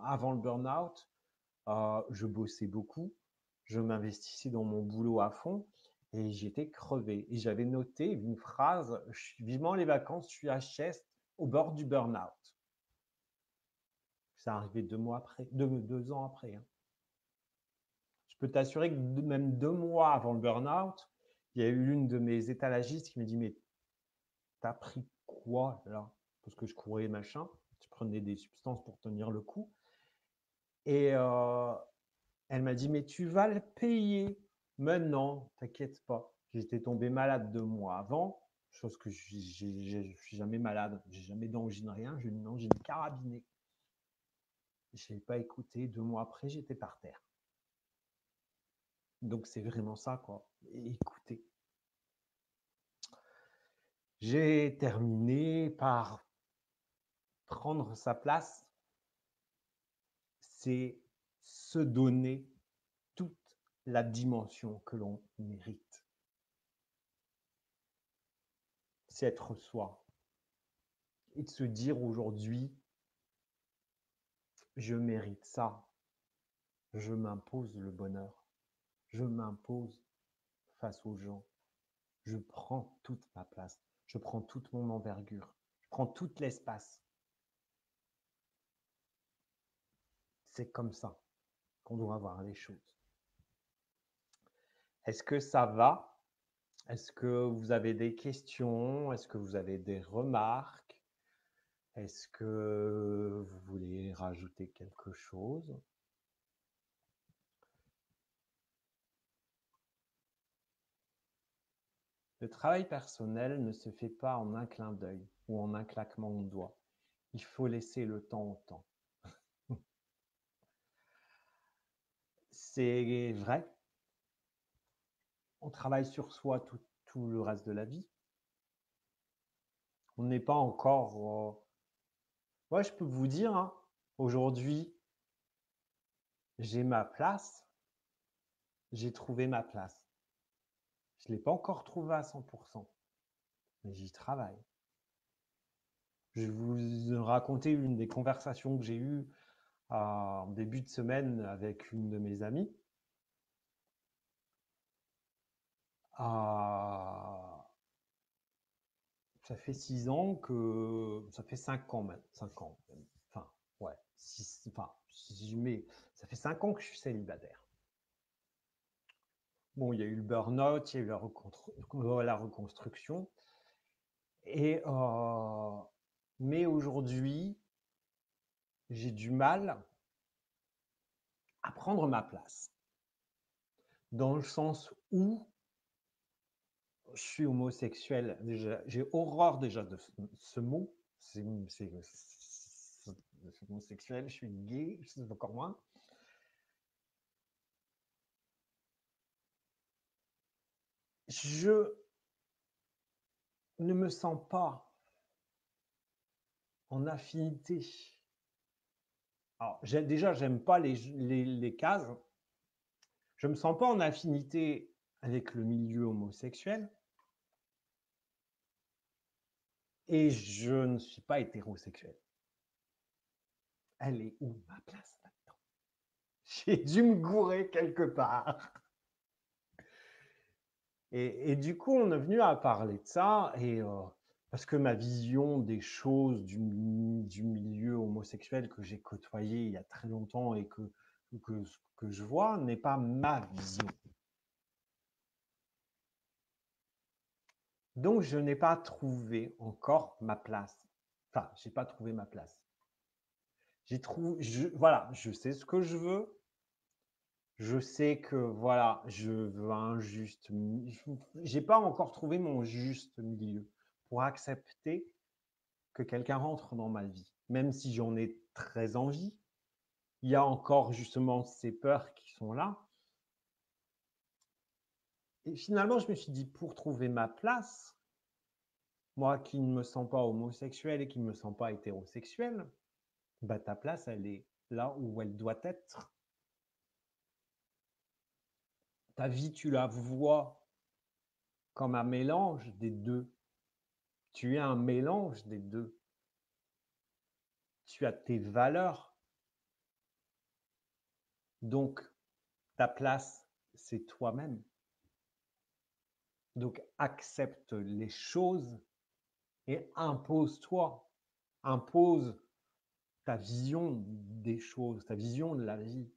S1: avant le burn-out. Je bossais beaucoup, je m'investissais dans mon boulot à fond et j'étais crevé. Et j'avais noté une phrase, vivement les vacances, je suis HS au bord du burn-out. Ça arrivé 2 mois après, 2 ans après. Hein. Je peux t'assurer que même 2 mois avant le burn-out, il y a eu l'une de mes étalagistes qui me dit mais t'as pris quoi là? Parce que je courais machin, je prenais des substances pour tenir le coup. Et elle m'a dit mais tu vas le payer. Mais non, t'inquiète pas. J'étais tombé malade 2 mois avant, chose que je suis jamais malade, j'ai jamais d'angine rien, j'ai une angine carabinée. Je n'ai pas écouté, 2 mois après, j'étais par terre. Donc c'est vraiment ça, quoi. Écoutez. J'ai terminé par Prendre sa place, c'est se donner toute la dimension que l'on mérite. C'est être soi. Et de se dire aujourd'hui, je mérite ça. Je m'impose le bonheur. Je m'impose face aux gens. Je prends toute ma place. Je prends toute mon envergure. Je prends tout l'espace. C'est comme ça qu'on doit voir les choses. Est-ce que ça va? Est-ce que vous avez des questions? Est-ce que vous avez des remarques? Est-ce que vous voulez rajouter quelque chose? Le travail personnel ne se fait pas en un clin d'œil ou en un claquement de doigts. Il faut laisser le temps au temps. C'est vrai, on travaille sur soi tout le reste de la vie. On n'est pas encore... Ouais, je peux vous dire, hein, aujourd'hui, j'ai ma place, j'ai trouvé ma place. Je ne l'ai pas encore trouvée à 100%, mais j'y travaille. Je vais vous raconter une des conversations que j'ai eues en début de semaine avec une de mes amies. Ça fait 6 ans que... Ça fait 5 ans même. 5 ans. Enfin, ouais. Ça fait 5 ans que je suis célibataire. Bon, il y a eu le burn-out, il y a eu la reconstruction. Mais aujourd'hui, j'ai du mal à prendre ma place. Dans le sens où je suis homosexuel. Déjà, j'ai horreur déjà de ce mot. C'est homosexuel, je suis gay, je sais encore moins. Je ne me sens pas en affinité. Alors, déjà, j'aime pas les cases. Je ne me sens pas en affinité avec le milieu homosexuel. Et je ne suis pas hétérosexuel. Elle est où ma place là-dedans? J'ai dû me gourer quelque part. Et du coup, on est venu à parler de ça, parce que ma vision des choses du milieu homosexuel que j'ai côtoyé il y a très longtemps et que je vois n'est pas ma vision. Donc, je n'ai pas trouvé encore ma place. Enfin, je n'ai pas trouvé ma place. Voilà, je sais ce que je veux. Je sais que voilà, je veux un juste. J'ai pas encore trouvé mon juste milieu pour accepter que quelqu'un rentre dans ma vie, même si j'en ai très envie. Il y a encore justement ces peurs qui sont là. Et finalement, je me suis dit, pour trouver ma place, moi qui ne me sens pas homosexuel et qui ne me sens pas hétérosexuel, bah, ta place, elle est là où elle doit être. Ta vie, tu la vois comme un mélange des deux. Tu es un mélange des deux. Tu as tes valeurs. Donc, ta place, c'est toi-même. Donc, accepte les choses et impose-toi. Impose ta vision des choses, ta vision de la vie,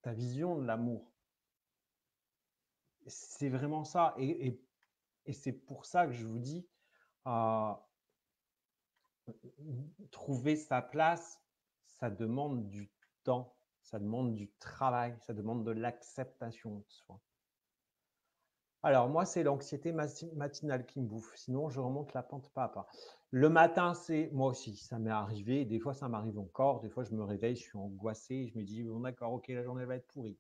S1: ta vision de l'amour. C'est vraiment ça. Et c'est pour ça que je vous dis, trouver sa place, ça demande du temps, ça demande du travail, ça demande de l'acceptation de soi. Alors moi, c'est l'anxiété matinale qui me bouffe. Sinon, je remonte la pente pas à pas. Le matin, c'est moi aussi, ça m'est arrivé. Des fois, ça m'arrive encore. Des fois, je me réveille, je suis angoissé. Je me dis, bon, d'accord, ok, la journée va être pourrie.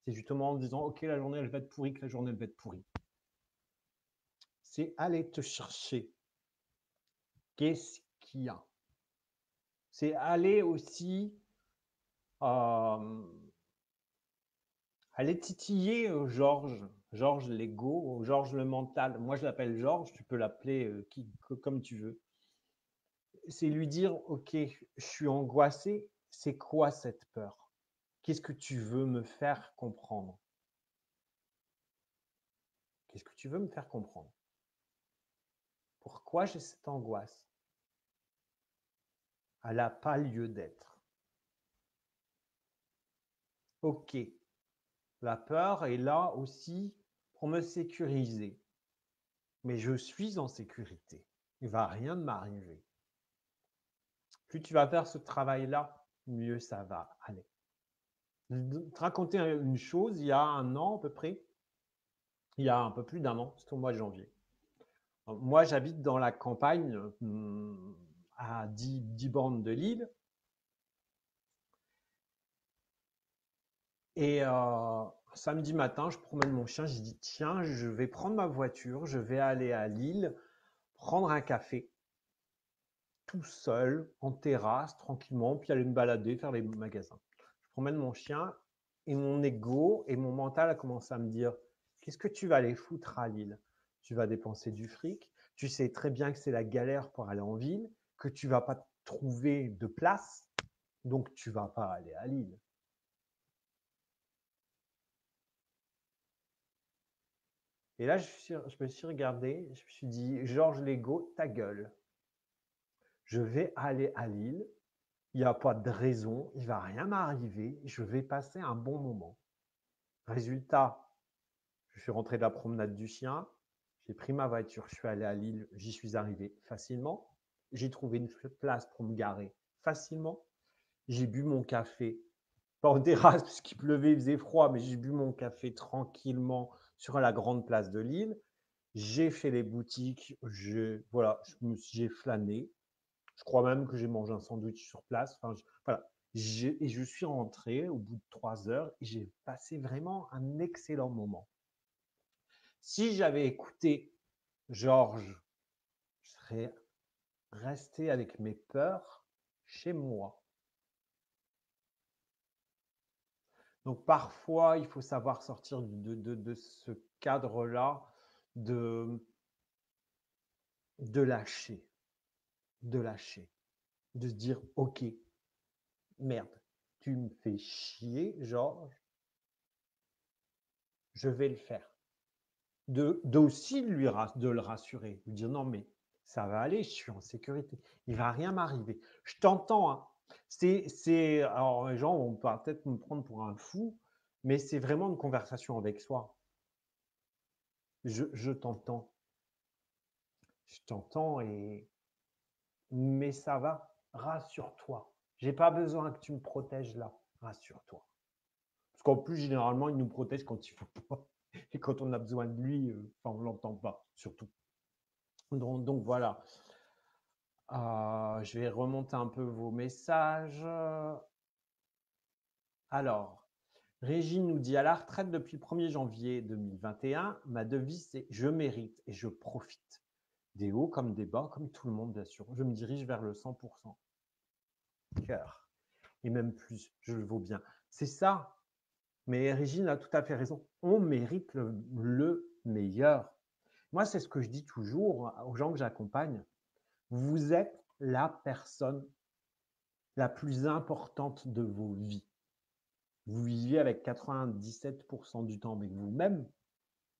S1: C'est justement en disant, ok, la journée, elle va être pourrie, que la journée, elle va être pourrie. C'est aller te chercher. Qu'est-ce qu'il y a? C'est aller aussi aller titiller Georges l'ego, Georges le mental. Moi, je l'appelle Georges, tu peux l'appeler comme tu veux. C'est lui dire, ok, je suis angoissé, c'est quoi cette peur? Qu'est-ce que tu veux me faire comprendre? Qu'est-ce que tu veux me faire comprendre? Pourquoi j'ai cette angoisse? Elle n'a pas lieu d'être. Ok, la peur est là aussi pour me sécuriser. Mais je suis en sécurité. Il ne va rien m'arriver. Plus tu vas faire ce travail-là, mieux ça va aller. Je vais te raconter une chose, il y a un an à peu près, il y a un peu plus d'un an, c'était au mois de janvier. Moi, j'habite dans la campagne, à 10 bornes de Lille. Et samedi matin, je promène mon chien, je dis tiens, je vais prendre ma voiture, je vais aller à Lille, prendre un café, tout seul, en terrasse, tranquillement, puis aller me balader, faire les magasins. Je promène mon chien et mon ego et mon mental a commencé à me dire qu'est-ce que tu vas aller foutre à Lille? Tu vas dépenser du fric, tu sais très bien que c'est la galère pour aller en ville, que tu vas pas trouver de place, donc tu vas pas aller à Lille. Et là, je me suis regardé, je me suis dit, Georges Lego, ta gueule. Je vais aller à Lille, il n'y a pas de raison, il ne va rien m'arriver, je vais passer un bon moment. Résultat, je suis rentré de la promenade du chien, j'ai pris ma voiture, je suis allé à Lille, j'y suis arrivé facilement. J'ai trouvé une place pour me garer facilement. J'ai bu mon café, pas en terrasse parce qu'il pleuvait, il faisait froid, mais j'ai bu mon café tranquillement sur la grande place de Lille. J'ai fait les boutiques, voilà, j'ai flâné. Je crois même que j'ai mangé un sandwich sur place. Enfin, voilà. Et je suis rentré au bout de 3 heures et j'ai passé vraiment un excellent moment. Si j'avais écouté Georges, je serais resté avec mes peurs chez moi. Donc parfois, il faut savoir sortir de ce cadre-là, de, de lâcher, de lâcher, de se dire, ok, merde, tu me fais chier, Georges, je vais le faire. D'aussi de le rassurer, lui dire non mais ça va aller, je suis en sécurité, il va rien m'arriver. Je t'entends, hein. Alors les gens vont peut-être me prendre pour un fou, mais c'est vraiment une conversation avec soi. Je t'entends, mais ça va, rassure-toi. J'ai pas besoin que tu me protèges là, rassure-toi. Parce qu'en plus, généralement, il nous protège quand il faut pas. Et quand on a besoin de lui, on ne l'entend pas, surtout. Donc voilà. Je vais remonter un peu vos messages. Alors, Régine nous dit à la retraite depuis le 1er janvier 2021, ma devise c'est je mérite et je profite. Des hauts comme des bas, comme tout le monde, bien sûr. Je me dirige vers le 100%. Cœur. Et même plus, je le vaux bien. C'est ça. Mais Régine a tout à fait raison. On mérite le meilleur. Moi, c'est ce que je dis toujours aux gens que j'accompagne. Vous êtes la personne la plus importante de vos vies. Vous vivez avec 97% du temps avec vous-même,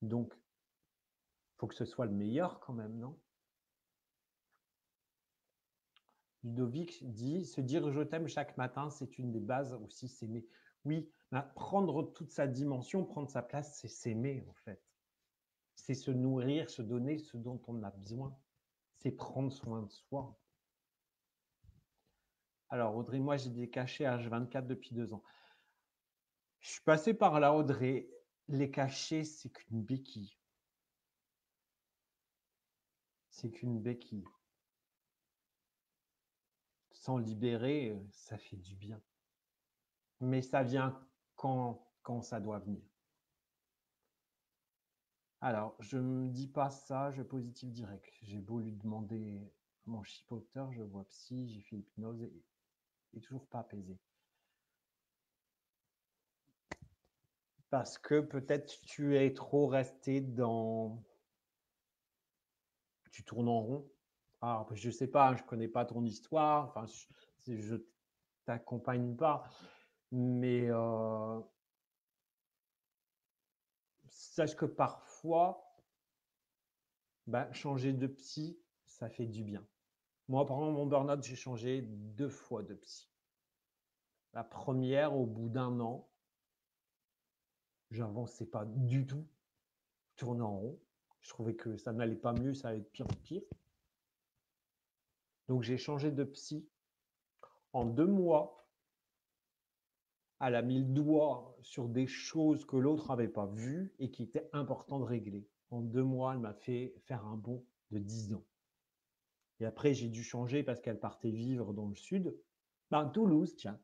S1: donc il faut que ce soit le meilleur quand même, non? Ludovic dit, se dire je t'aime chaque matin, c'est une des bases aussi, s'aimer. Oui, prendre toute sa dimension, prendre sa place, c'est s'aimer en fait. C'est se nourrir, se donner ce dont on a besoin. C'est prendre soin de soi. Alors Audrey, moi j'ai des cachets H24 depuis 2 ans. Je suis passé par là, Audrey. Les cachets, c'est qu'une béquille. C'est qu'une béquille. S'en libérer, ça fait du bien. Mais ça vient quand ça doit venir. Alors, je ne me dis pas ça, je positif direct. J'ai beau lui demander mon chipoteur, je vois psy, j'ai fait hypnose. Il n'est toujours pas apaisé. Parce que peut-être tu es trop resté dans... Tu tournes en rond. Alors, je ne sais pas, je ne connais pas ton histoire, enfin, je ne t'accompagne pas, mais sache que parfois, changer de psy, ça fait du bien. Moi, pendant mon burn-out, j'ai changé 2 fois de psy. La première, au bout d'1 an, j'avançais pas du tout, je tournais en rond. Je trouvais que ça n'allait pas mieux, ça allait de pire en pire. Donc j'ai changé de psy. En 2 mois, elle a mis le doigt sur des choses que l'autre n'avait pas vues et qui étaient importantes de régler. En 2 mois, elle m'a fait faire un bond de 10 ans. Et après, j'ai dû changer parce qu'elle partait vivre dans le sud. Toulouse, tiens.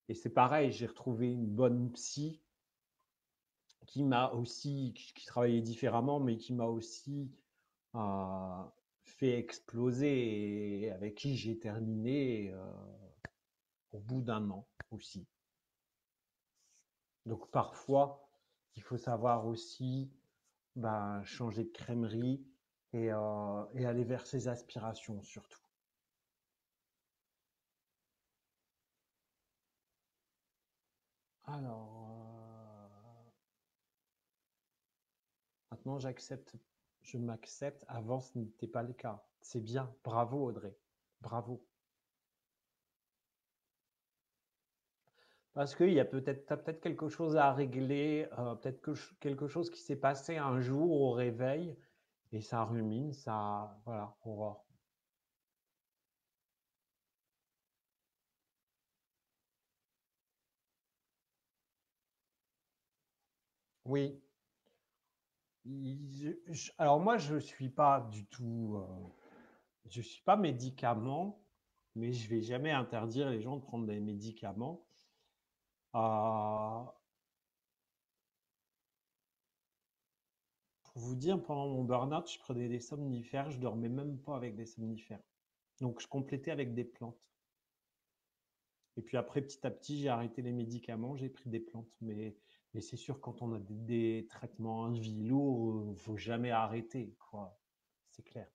S1: Et c'est pareil, j'ai retrouvé une bonne psy qui m'a aussi, qui travaillait différemment, mais qui m'a aussi fait exploser et avec qui j'ai terminé au bout d'1 an aussi. Donc parfois, il faut savoir aussi changer de crèmerie et aller vers ses aspirations surtout. Alors, maintenant je m'accepte. Avant, ce n'était pas le cas. C'est bien. Bravo Audrey. Bravo. Parce qu'il y a peut-être quelque chose à régler, peut-être quelque chose qui s'est passé un jour au réveil et ça rumine, ça, voilà, Aurore. Oui. Alors moi, je suis pas du tout, je suis pas médicament, mais je vais jamais interdire les gens de prendre des médicaments. Euh, pour vous dire, pendant mon burn-out, je prenais des somnifères, je dormais même pas avec des somnifères. Donc je complétais avec des plantes. Et puis après, petit à petit, j'ai arrêté les médicaments, j'ai pris des plantes. Mais c'est sûr, quand on a des traitements à vie lourds, il ne faut jamais arrêter, quoi. C'est clair.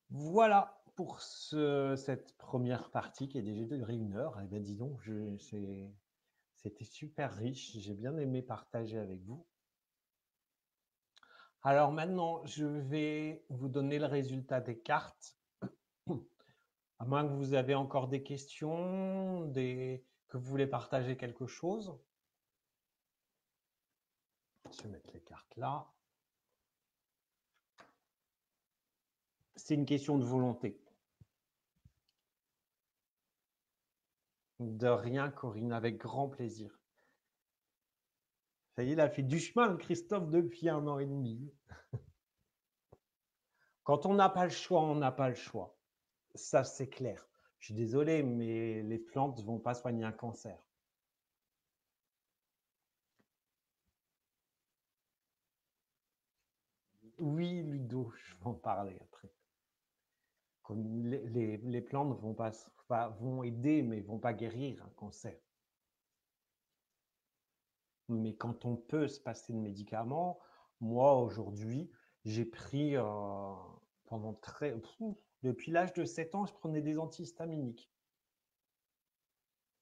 S1: Voilà pour cette première partie qui est déjà duré 1 heure. Eh bien, dis donc, c'était super riche. J'ai bien aimé partager avec vous. Alors maintenant, je vais vous donner le résultat des cartes. À moins que vous avez encore des questions, que vous voulez partager quelque chose. Je vais mettre les cartes là. C'est une question de volonté. De rien, Corinne, avec grand plaisir. Ça y est, il a fait du chemin, Christophe, depuis 1 an et demi. Quand on n'a pas le choix, on n'a pas le choix. Ça, c'est clair. Je suis désolé, mais les plantes ne vont pas soigner un cancer. Oui, Ludo, je vais en parler après. Les plantes vont aider, mais ne vont pas guérir un cancer. Mais quand on peut se passer de médicaments, moi aujourd'hui, j'ai pris pendant depuis l'âge de 7 ans, je prenais des antihistaminiques.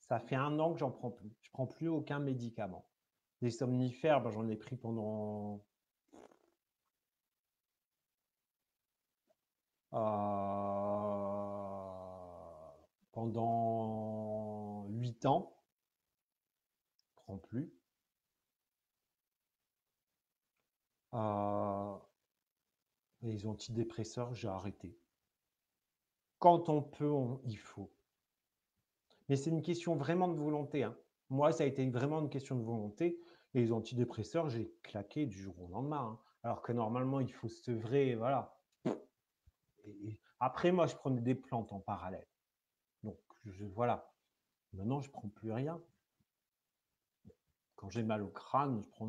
S1: Ça fait 1 an que j'en prends plus. Je prends plus aucun médicament. Les somnifères, j'en ai pris pendant 8 ans. Je prends plus. Les antidépresseurs, j'ai arrêté. Quand on peut, il faut. Mais c'est une question vraiment de volonté, hein. Moi, ça a été vraiment une question de volonté. Et les antidépresseurs, j'ai claqué du jour au lendemain, hein. Alors que normalement, il faut sevrer, voilà. Et après, moi, je prenais des plantes en parallèle. Donc, voilà. Maintenant, je prends plus rien. Quand j'ai mal au crâne, je prends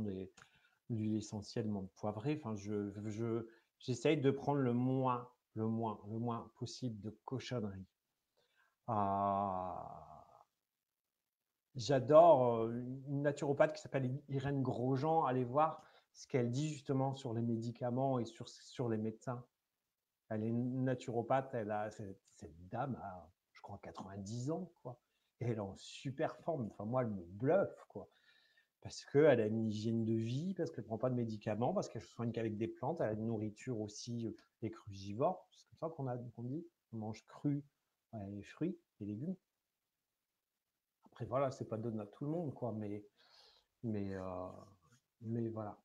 S1: l'huile essentielle menthe poivrée. Enfin, j'essaye de prendre le moins possible de cochonneries. J'adore une naturopathe qui s'appelle Irène Grosjean. Allez voir ce qu'elle dit justement sur les médicaments et sur les médecins. Elle est naturopathe, cette dame a, je crois, 90 ans, quoi. Et elle est en super forme. Enfin, moi, elle me bluffe, quoi. Parce qu'elle a une hygiène de vie, parce qu'elle ne prend pas de médicaments, parce qu'elle se soigne qu'avec des plantes. Elle a une nourriture aussi les crudivores. C'est comme ça qu'on dit. On mange cru les fruits et légumes. Après, voilà, c'est pas donné à tout le monde, quoi. Mais voilà.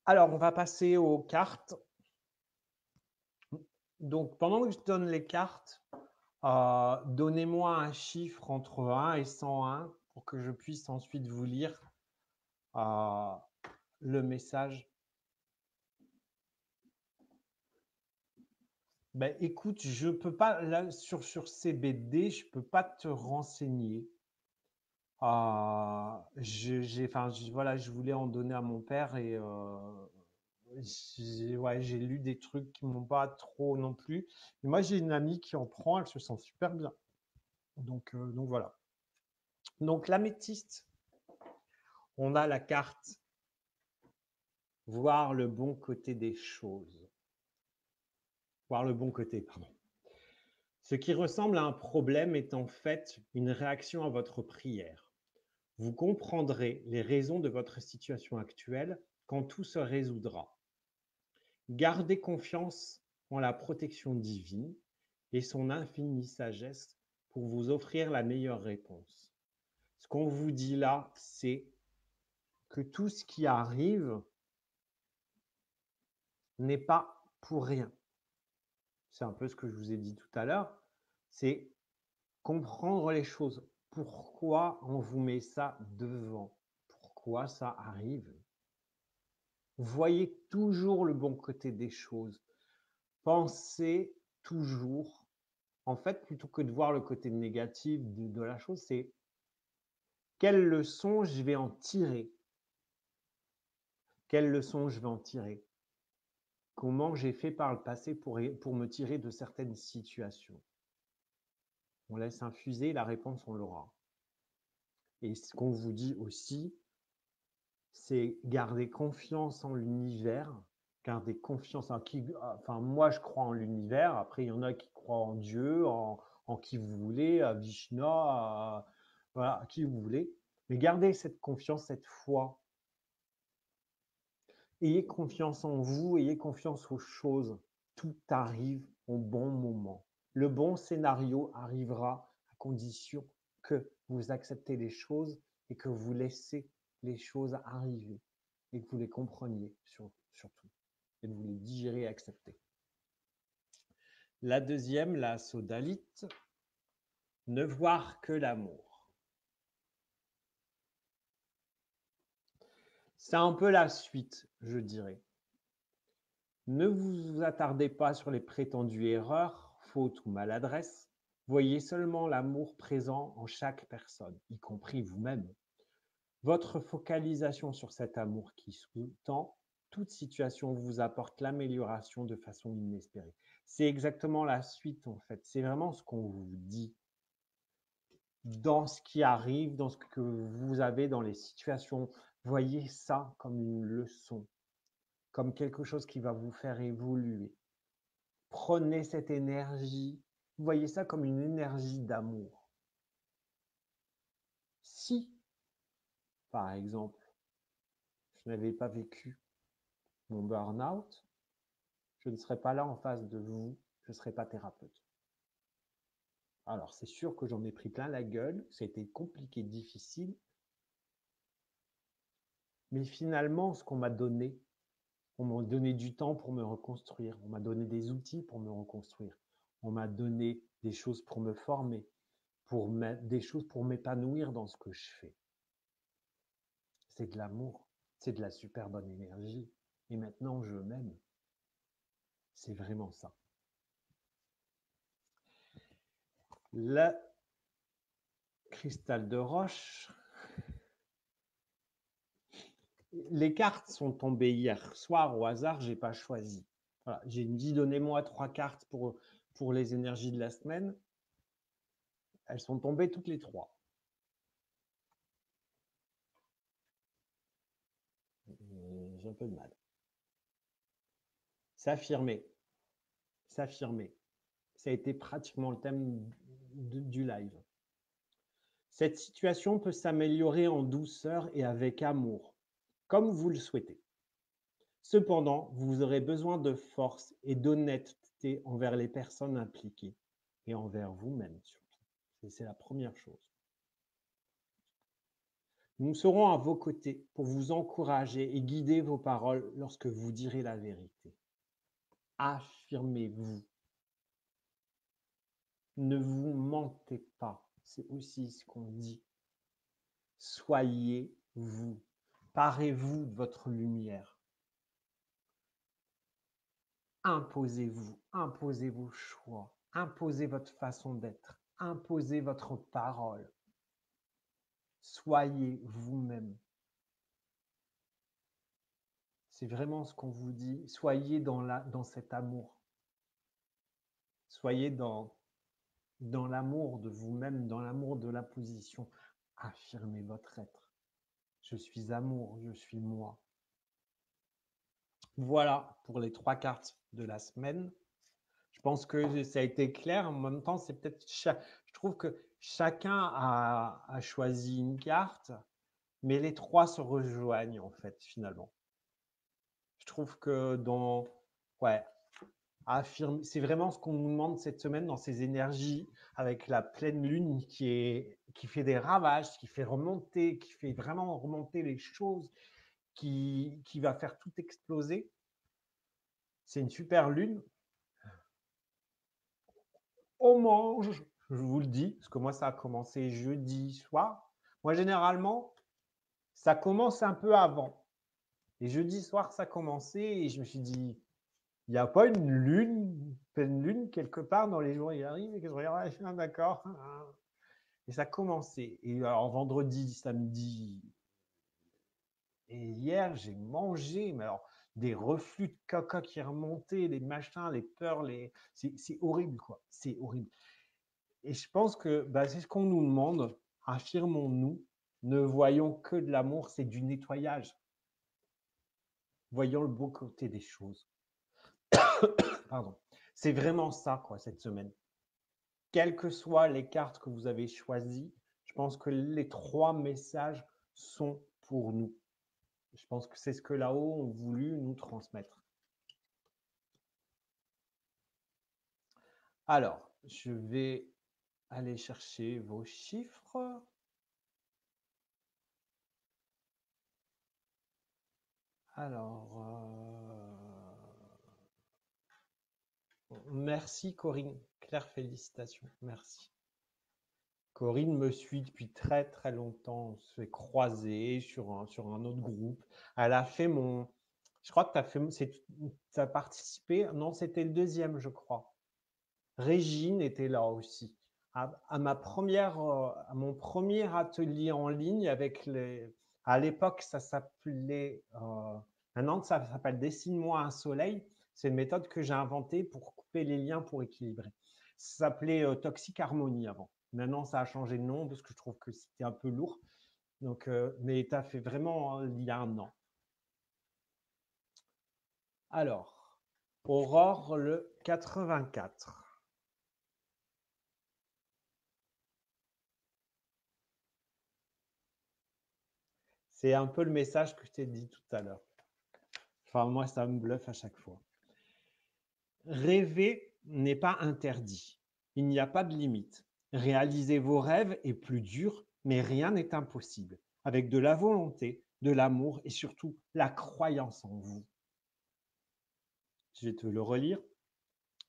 S1: Alors, on va passer aux cartes. Donc, pendant que je donne les cartes, donnez-moi un chiffre entre 1 et 101 pour que je puisse ensuite vous lire le message. Ben, écoute, je peux pas, là, sur CBD, je peux pas te renseigner. Voilà, je voulais en donner à mon père et j'ai lu des trucs qui m'ont pas trop non plus. Mais moi, j'ai une amie qui en prend, elle se sent super bien. Donc voilà. Donc l'améthyste, on a la carte voir le bon côté des choses. Voir le bon côté, pardon. Ce qui ressemble à un problème est en fait une réaction à votre prière. Vous comprendrez les raisons de votre situation actuelle quand tout se résoudra. Gardez confiance en la protection divine et son infinie sagesse pour vous offrir la meilleure réponse. Ce qu'on vous dit là, c'est que tout ce qui arrive n'est pas pour rien. C'est un peu ce que je vous ai dit tout à l'heure, c'est comprendre les choses. Pourquoi on vous met ça devant? Pourquoi ça arrive? Voyez toujours le bon côté des choses. Pensez toujours, en fait, plutôt que de voir le côté négatif de la chose, c'est quelle leçon je vais en tirer? Quelle leçon je vais en tirer? Comment j'ai fait par le passé pour me tirer de certaines situations? On laisse infuser, la réponse, on l'aura. Et ce qu'on vous dit aussi, c'est garder confiance en l'univers, garder confiance en qui. Enfin, moi, je crois en l'univers. Après, il y en a qui croient en Dieu, en qui vous voulez, à Vishnu, voilà, à qui vous voulez. Mais gardez cette confiance, cette foi. Ayez confiance en vous, ayez confiance aux choses. Tout arrive au bon moment. Le bon scénario arrivera à condition que vous acceptez les choses et que vous laissez les choses arriver et que vous les compreniez surtout et que vous les digérez et acceptez. La deuxième, la sodalite, ne voir que l'amour. C'est un peu la suite, je dirais. Ne vous attardez pas sur les prétendues erreurs, fautes ou maladresses. Voyez seulement l'amour présent en chaque personne, y compris vous-même. Votre focalisation sur cet amour qui sous-tend toute situation vous apporte l'amélioration de façon inespérée. C'est exactement la suite, en fait. C'est vraiment ce qu'on vous dit. Dans ce qui arrive, dans ce que vous avez, dans les situations, voyez ça comme une leçon, comme quelque chose qui va vous faire évoluer. Prenez cette énergie, voyez ça comme une énergie d'amour. Si, par exemple, je n'avais pas vécu mon burn-out, je ne serais pas là en face de vous, je ne serais pas thérapeute. Alors, c'est sûr que j'en ai pris plein la gueule, ça a été compliqué, difficile, mais finalement, ce qu'on m'a donné, on m'a donné du temps pour me reconstruire, on m'a donné des outils pour me reconstruire, on m'a donné des choses pour me former, des choses pour m'épanouir dans ce que je fais. C'est de l'amour, c'est de la super bonne énergie. Et maintenant, je m'aime. C'est vraiment ça. Le cristal de roche, les cartes sont tombées hier soir au hasard, j'ai pas choisi. Voilà, j'ai dit donnez-moi 3 cartes pour les énergies de la semaine. Elles sont tombées toutes les 3. J'ai un peu de mal. S'affirmer. S'affirmer. Ça a été pratiquement le thème du live. Cette situation peut s'améliorer en douceur et avec amour, comme vous le souhaitez. Cependant, vous aurez besoin de force et d'honnêteté envers les personnes impliquées et envers vous-même surtout. C'est la première chose. Nous serons à vos côtés pour vous encourager et guider vos paroles lorsque vous direz la vérité. Affirmez-vous. Ne vous mentez pas. C'est aussi ce qu'on dit. Soyez vous. Parez-vous de votre lumière. Imposez-vous. Imposez vos choix. Imposez votre façon d'être. Imposez votre parole. Soyez vous-même. C'est vraiment ce qu'on vous dit. Soyez dans cet amour. Soyez dans l'amour de vous-même, dans l'amour de la position. Affirmez votre être. Je suis amour, je suis moi. Voilà pour les 3 cartes de la semaine. Je pense que ça a été clair. En même temps, c'est peut-être je trouve que chacun a choisi une carte, mais les 3 se rejoignent en fait finalement. Je trouve que ouais, c'est vraiment ce qu'on nous demande cette semaine dans ces énergies avec la pleine lune qui fait des ravages, qui fait vraiment remonter les choses, qui va faire tout exploser. C'est une super lune. On mange, je vous le dis, parce que moi ça a commencé jeudi soir. Moi généralement, ça commence un peu avant. Et jeudi soir, ça a commencé et je me suis dit, il n'y a pas une pleine lune quelque part dans les jours qui arrivent et que je regarde, d'accord. Et ça a commencé. Et alors vendredi, samedi et hier, j'ai mangé, mais alors des reflux de caca qui remontaient, les machins, les peurs, c'est horrible quoi. C'est horrible. Et je pense que c'est ce qu'on nous demande. Affirmons-nous. Ne voyons que de l'amour, c'est du nettoyage. Voyons le beau côté des choses. Pardon. C'est vraiment ça, quoi, cette semaine. Quelles que soient les cartes que vous avez choisies, je pense que les 3 messages sont pour nous. Je pense que c'est ce que là-haut ont voulu nous transmettre. Alors, je vais aller chercher vos chiffres. Alors, merci Corinne. Claire, félicitations. Merci. Corinne me suit depuis très très longtemps. On s'est croisés sur un autre groupe. Elle a fait je crois que tu as participé. Non, c'était le 2e, je crois. Régine était là aussi. À mon premier atelier en ligne à l'époque, ça s'appelait, maintenant ça s'appelle Dessine-moi un soleil. C'est une méthode que j'ai inventée pour couper les liens pour équilibrer. Ça s'appelait Toxic Harmony avant. Maintenant, ça a changé de nom parce que je trouve que c'était un peu lourd. Donc, mais tu as fait vraiment il y a un an. Alors, Aurore le 84. C'est un peu le message que je t'ai dit tout à l'heure. Enfin, moi, ça me bluffe à chaque fois. Rêver n'est pas interdit. Il n'y a pas de limite. Réaliser vos rêves est plus dur, mais rien n'est impossible. Avec de la volonté, de l'amour et surtout la croyance en vous. Je vais te le relire.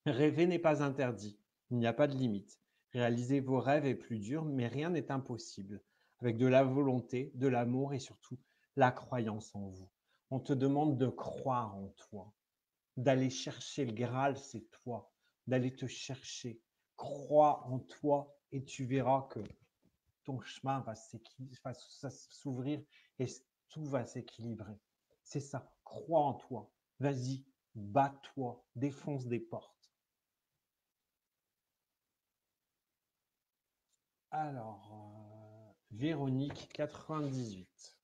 S1: Rêver n'est pas interdit. Il n'y a pas de limite. Réaliser vos rêves est plus dur, mais rien n'est impossible. Avec de la volonté, de l'amour et surtout la croyance en vous. On te demande de croire en toi, d'aller chercher le Graal, c'est toi, d'aller te chercher. Crois en toi et tu verras que ton chemin va s'ouvrir et tout va s'équilibrer. C'est ça, crois en toi. Vas-y, bats-toi, défonce des portes. Alors, Véronique, 98.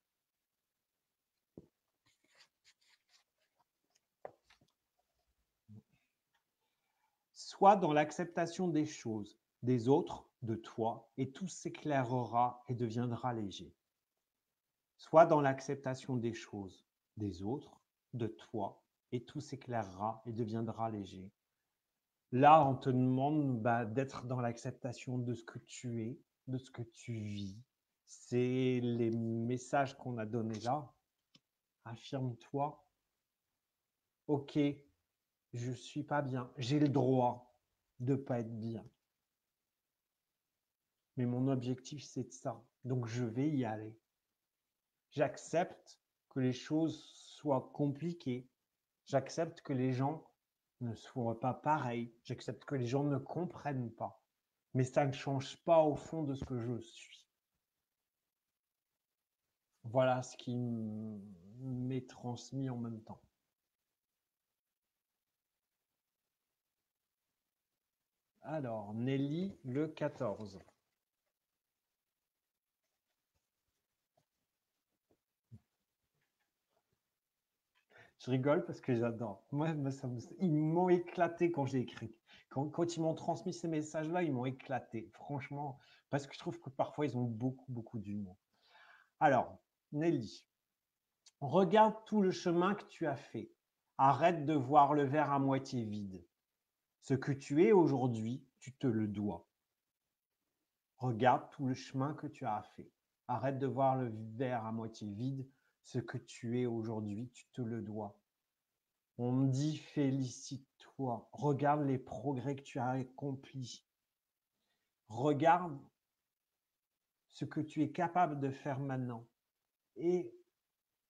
S1: Sois dans l'acceptation des choses, des autres, de toi, et tout s'éclairera et deviendra léger. Sois dans l'acceptation des choses, des autres, de toi, et tout s'éclairera et deviendra léger. Là, on te demande d'être dans l'acceptation de ce que tu es, de ce que tu vis. C'est les messages qu'on a donnés là. Affirme-toi. Ok, je ne suis pas bien. J'ai le droit de ne pas être bien. Mais mon objectif, c'est ça. Donc, je vais y aller. J'accepte que les choses soient compliquées. J'accepte que les gens ne soient pas pareils. J'accepte que les gens ne comprennent pas. Mais ça ne change pas au fond de ce que je suis. Voilà ce qui m'est transmis en même temps. Alors, Nelly, le 14. Je rigole parce que j'adore. Moi, ils m'ont éclaté quand j'ai écrit. Quand ils m'ont transmis ces messages-là, ils m'ont éclaté. Franchement, parce que je trouve que parfois, ils ont beaucoup, beaucoup d'humour. Alors, Nelly, regarde tout le chemin que tu as fait. Arrête de voir le verre à moitié vide. Ce que tu es aujourd'hui, tu te le dois. Regarde tout le chemin que tu as fait. Arrête de voir le verre à moitié vide. Ce que tu es aujourd'hui, tu te le dois. On me dit félicite-toi. Regarde les progrès que tu as accomplis. Regarde ce que tu es capable de faire maintenant. Et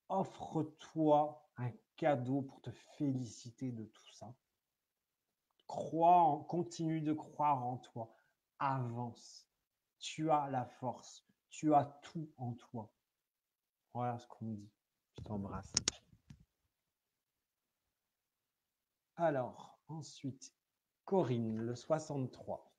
S1: offre-toi un cadeau pour te féliciter de tout ça. Continue de croire en toi. Avance. Tu as la force. Tu as tout en toi. Voilà ce qu'on me dit. Je t'embrasse. Alors, ensuite, Corinne, le 63.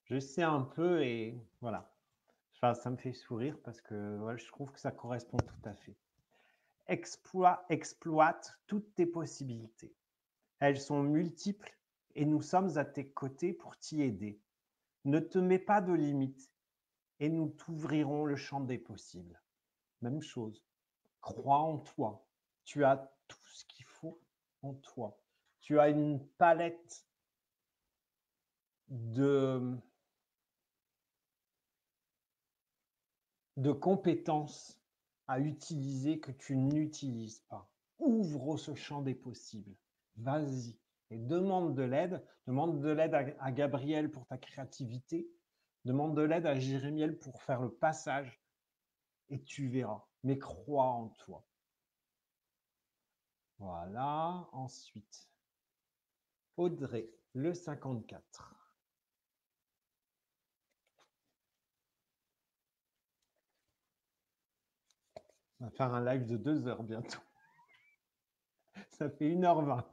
S1: Je sais un peu et voilà. Enfin, ça me fait sourire parce que voilà, je trouve que ça correspond tout à fait. Exploite toutes tes possibilités. Elles sont multiples et nous sommes à tes côtés pour t'y aider. Ne te mets pas de limites et nous t'ouvrirons le champ des possibles. Même chose. Crois en toi. Tu as tout ce qu'il faut en toi. Tu as une palette de compétences à utiliser que tu n'utilises pas. Ouvre ce champ des possibles. Vas-y et demande de l'aide. Demande de l'aide à Gabriel pour ta créativité. Demande de l'aide à Jérémiel pour faire le passage et tu verras. Mais crois en toi. Voilà. Ensuite, Audrey, le 54. On va faire un live de 2 heures bientôt. Ça fait 1h20.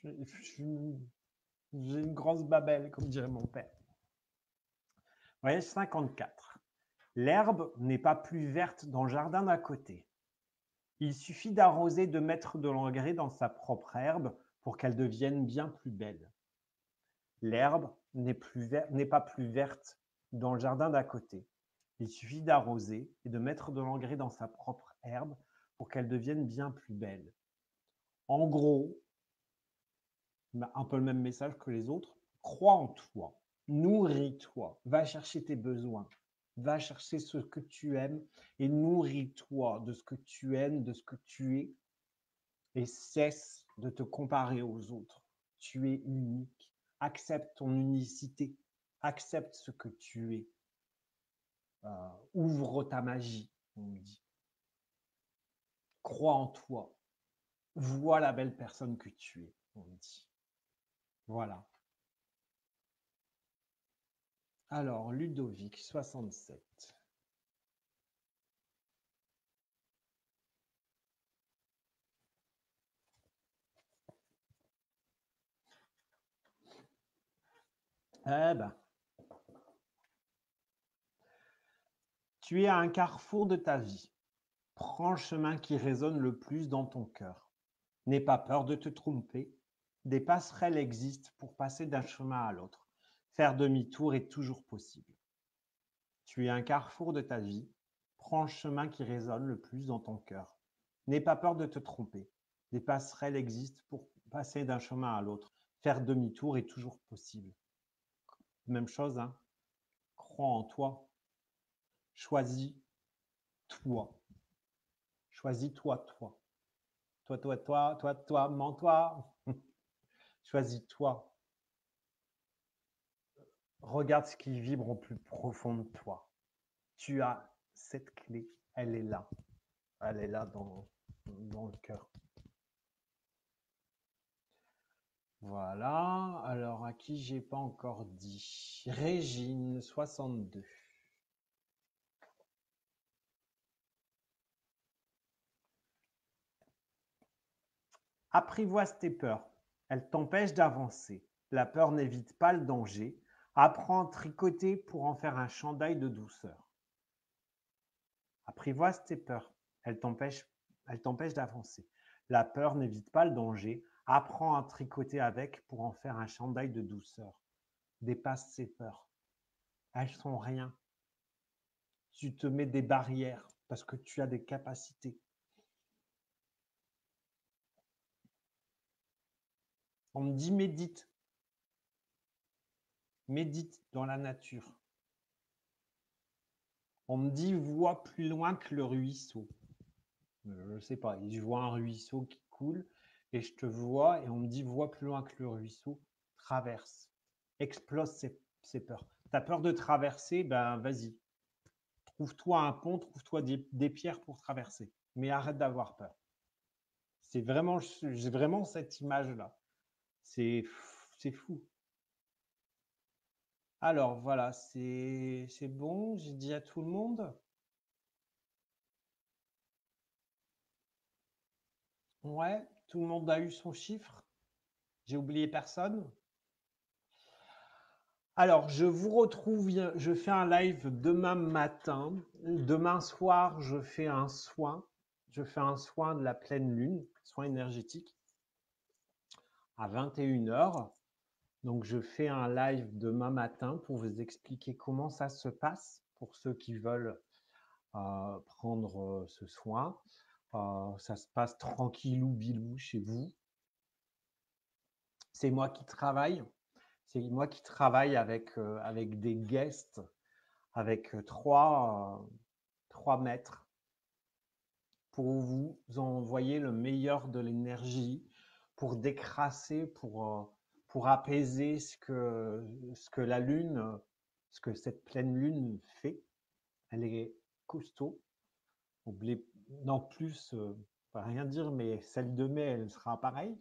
S1: J'ai une grosse babelle, comme dirait mon père. Voyage 54. L'herbe n'est pas plus verte dans le jardin d'à côté. Il suffit d'arroser, de mettre de l'engrais dans sa propre herbe pour qu'elle devienne bien plus belle. L'herbe n'est pas plus verte dans le jardin d'à côté. Il suffit d'arroser et de mettre de l'engrais dans sa propre herbe pour qu'elle devienne bien plus belle. En gros, un peu le même message que les autres, crois en toi, nourris-toi, va chercher tes besoins, va chercher ce que tu aimes et nourris-toi de ce que tu aimes, de ce que tu es et cesse de te comparer aux autres. Tu es unique, accepte ton unicité, accepte ce que tu es. Ouvre ta magie, on me dit. Crois en toi. Vois la belle personne que tu es, on me dit. Voilà. Alors, Ludovic, 67. Eh ben, tu es à un carrefour de ta vie. Prends le chemin qui résonne le plus dans ton cœur. N'aie pas peur de te tromper. Des passerelles existent pour passer d'un chemin à l'autre. Faire demi-tour est toujours possible. Tu es à un carrefour de ta vie. Prends le chemin qui résonne le plus dans ton cœur. N'aie pas peur de te tromper. Des passerelles existent pour passer d'un chemin à l'autre. Faire demi-tour est toujours possible. Même chose, hein. Crois en toi. Choisis toi. Choisis-toi, toi. Toi, mens-toi. Choisis-toi. Regarde ce qui vibre au plus profond de toi. Tu as cette clé, elle est là. Elle est là dans le cœur. Voilà. Alors, à qui j'ai pas encore dit? Régine, 62. Apprivoise tes peurs. Elles t'empêchent d'avancer. La peur n'évite pas le danger. Apprends à tricoter pour en faire un chandail de douceur. Apprivoise tes peurs. Elles t'empêchent d'avancer. La peur n'évite pas le danger. Apprends à tricoter avec pour en faire un chandail de douceur. Dépasse ces peurs. Elles sont rien. Tu te mets des barrières parce que tu as des capacités. On me dit médite. Médite dans la nature. On me dit vois plus loin que le ruisseau. Je ne sais pas, je vois un ruisseau qui coule et je te vois et on me dit vois plus loin que le ruisseau, traverse, explose ces peurs. Tu as peur de traverser, ben vas-y, trouve-toi un pont, trouve-toi des pierres pour traverser, mais arrête d'avoir peur. J'ai vraiment cette image-là. C'est fou. Alors voilà, c'est bon, j'ai dit à tout le monde. Ouais, tout le monde a eu son chiffre. J'ai oublié personne. Alors, je vous retrouve, je fais un live demain matin. Demain soir, je fais un soin. Je fais un soin de la pleine lune, soin énergétique, à 21h. Donc, je fais un live demain matin pour vous expliquer comment ça se passe pour ceux qui veulent prendre ce soin. Ça se passe tranquillou bilou chez vous. C'est moi qui travaille. C'est moi qui travaille avec des guests, avec trois maîtres pour vous envoyer le meilleur de l'énergie, pour décrasser, pour apaiser ce que la lune, ce que cette pleine lune fait. Elle est costaud. Oubliez, non plus, pas rien dire, mais celle de mai, elle sera pareille.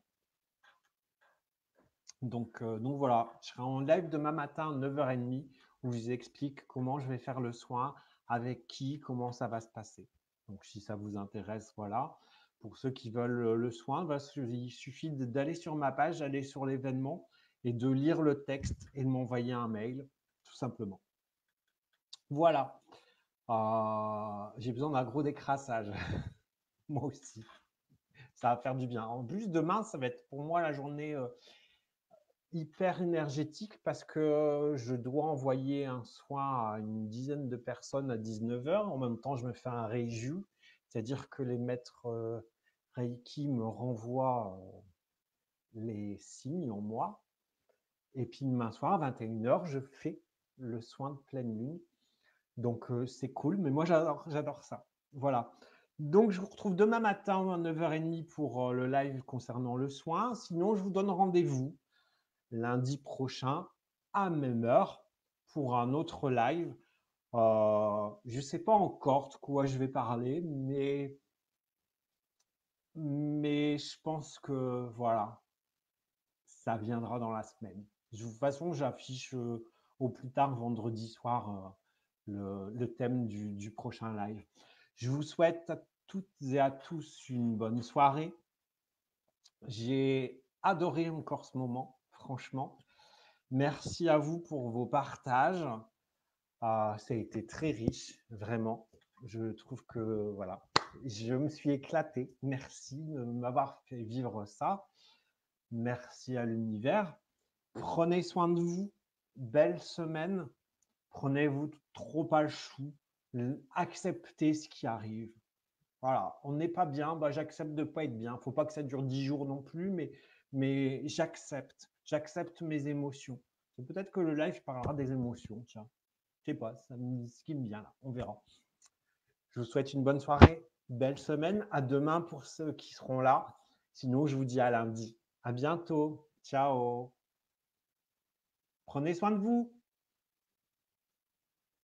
S1: Donc voilà, je serai en live demain matin à 9h30 où je vous explique comment je vais faire le soin, avec qui, comment ça va se passer. Donc si ça vous intéresse, voilà. Pour ceux qui veulent le soin, il suffit d'aller sur ma page, d'aller sur l'événement et de lire le texte et de m'envoyer un mail, tout simplement. Voilà. J'ai besoin d'un gros décrassage. Moi aussi. Ça va faire du bien. En plus, demain, ça va être pour moi la journée hyper énergétique parce que je dois envoyer un soin à une dizaine de personnes à 19h. En même temps, je me fais un reiju, c'est-à-dire que les maîtres Reiki me renvoient les signes en moi. Et puis demain soir, à 21h, je fais le soin de pleine lune. Donc c'est cool, mais moi j'adore ça. Voilà. Donc je vous retrouve demain matin à 9h30 pour le live concernant le soin. Sinon, je vous donne rendez-vous lundi prochain à même heure pour un autre live. Je ne sais pas encore de quoi je vais parler, mais je pense que voilà, ça viendra dans la semaine. De toute façon, j'affiche au plus tard vendredi soir le thème du prochain live. Je vous souhaite à toutes et à tous une bonne soirée. J'ai adoré encore ce moment, franchement. Merci à vous pour vos partages. Ça a été très riche, vraiment. Je trouve que voilà, je me suis éclaté. Merci de m'avoir fait vivre ça. Merci à l'univers. Prenez soin de vous. Belle semaine. Prenez-vous trop pas le chou. Acceptez ce qui arrive. Voilà, on n'est pas bien, bah, j'accepte de ne pas être bien. Il ne faut pas que ça dure 10 jours non plus, mais j'accepte. J'accepte mes émotions. Peut-être que le live parlera des émotions, tiens. Je sais pas, ce qui me vient là, on verra. Je vous souhaite une bonne soirée, belle semaine. À demain pour ceux qui seront là. Sinon, je vous dis à lundi. À bientôt. Ciao. Prenez soin de vous.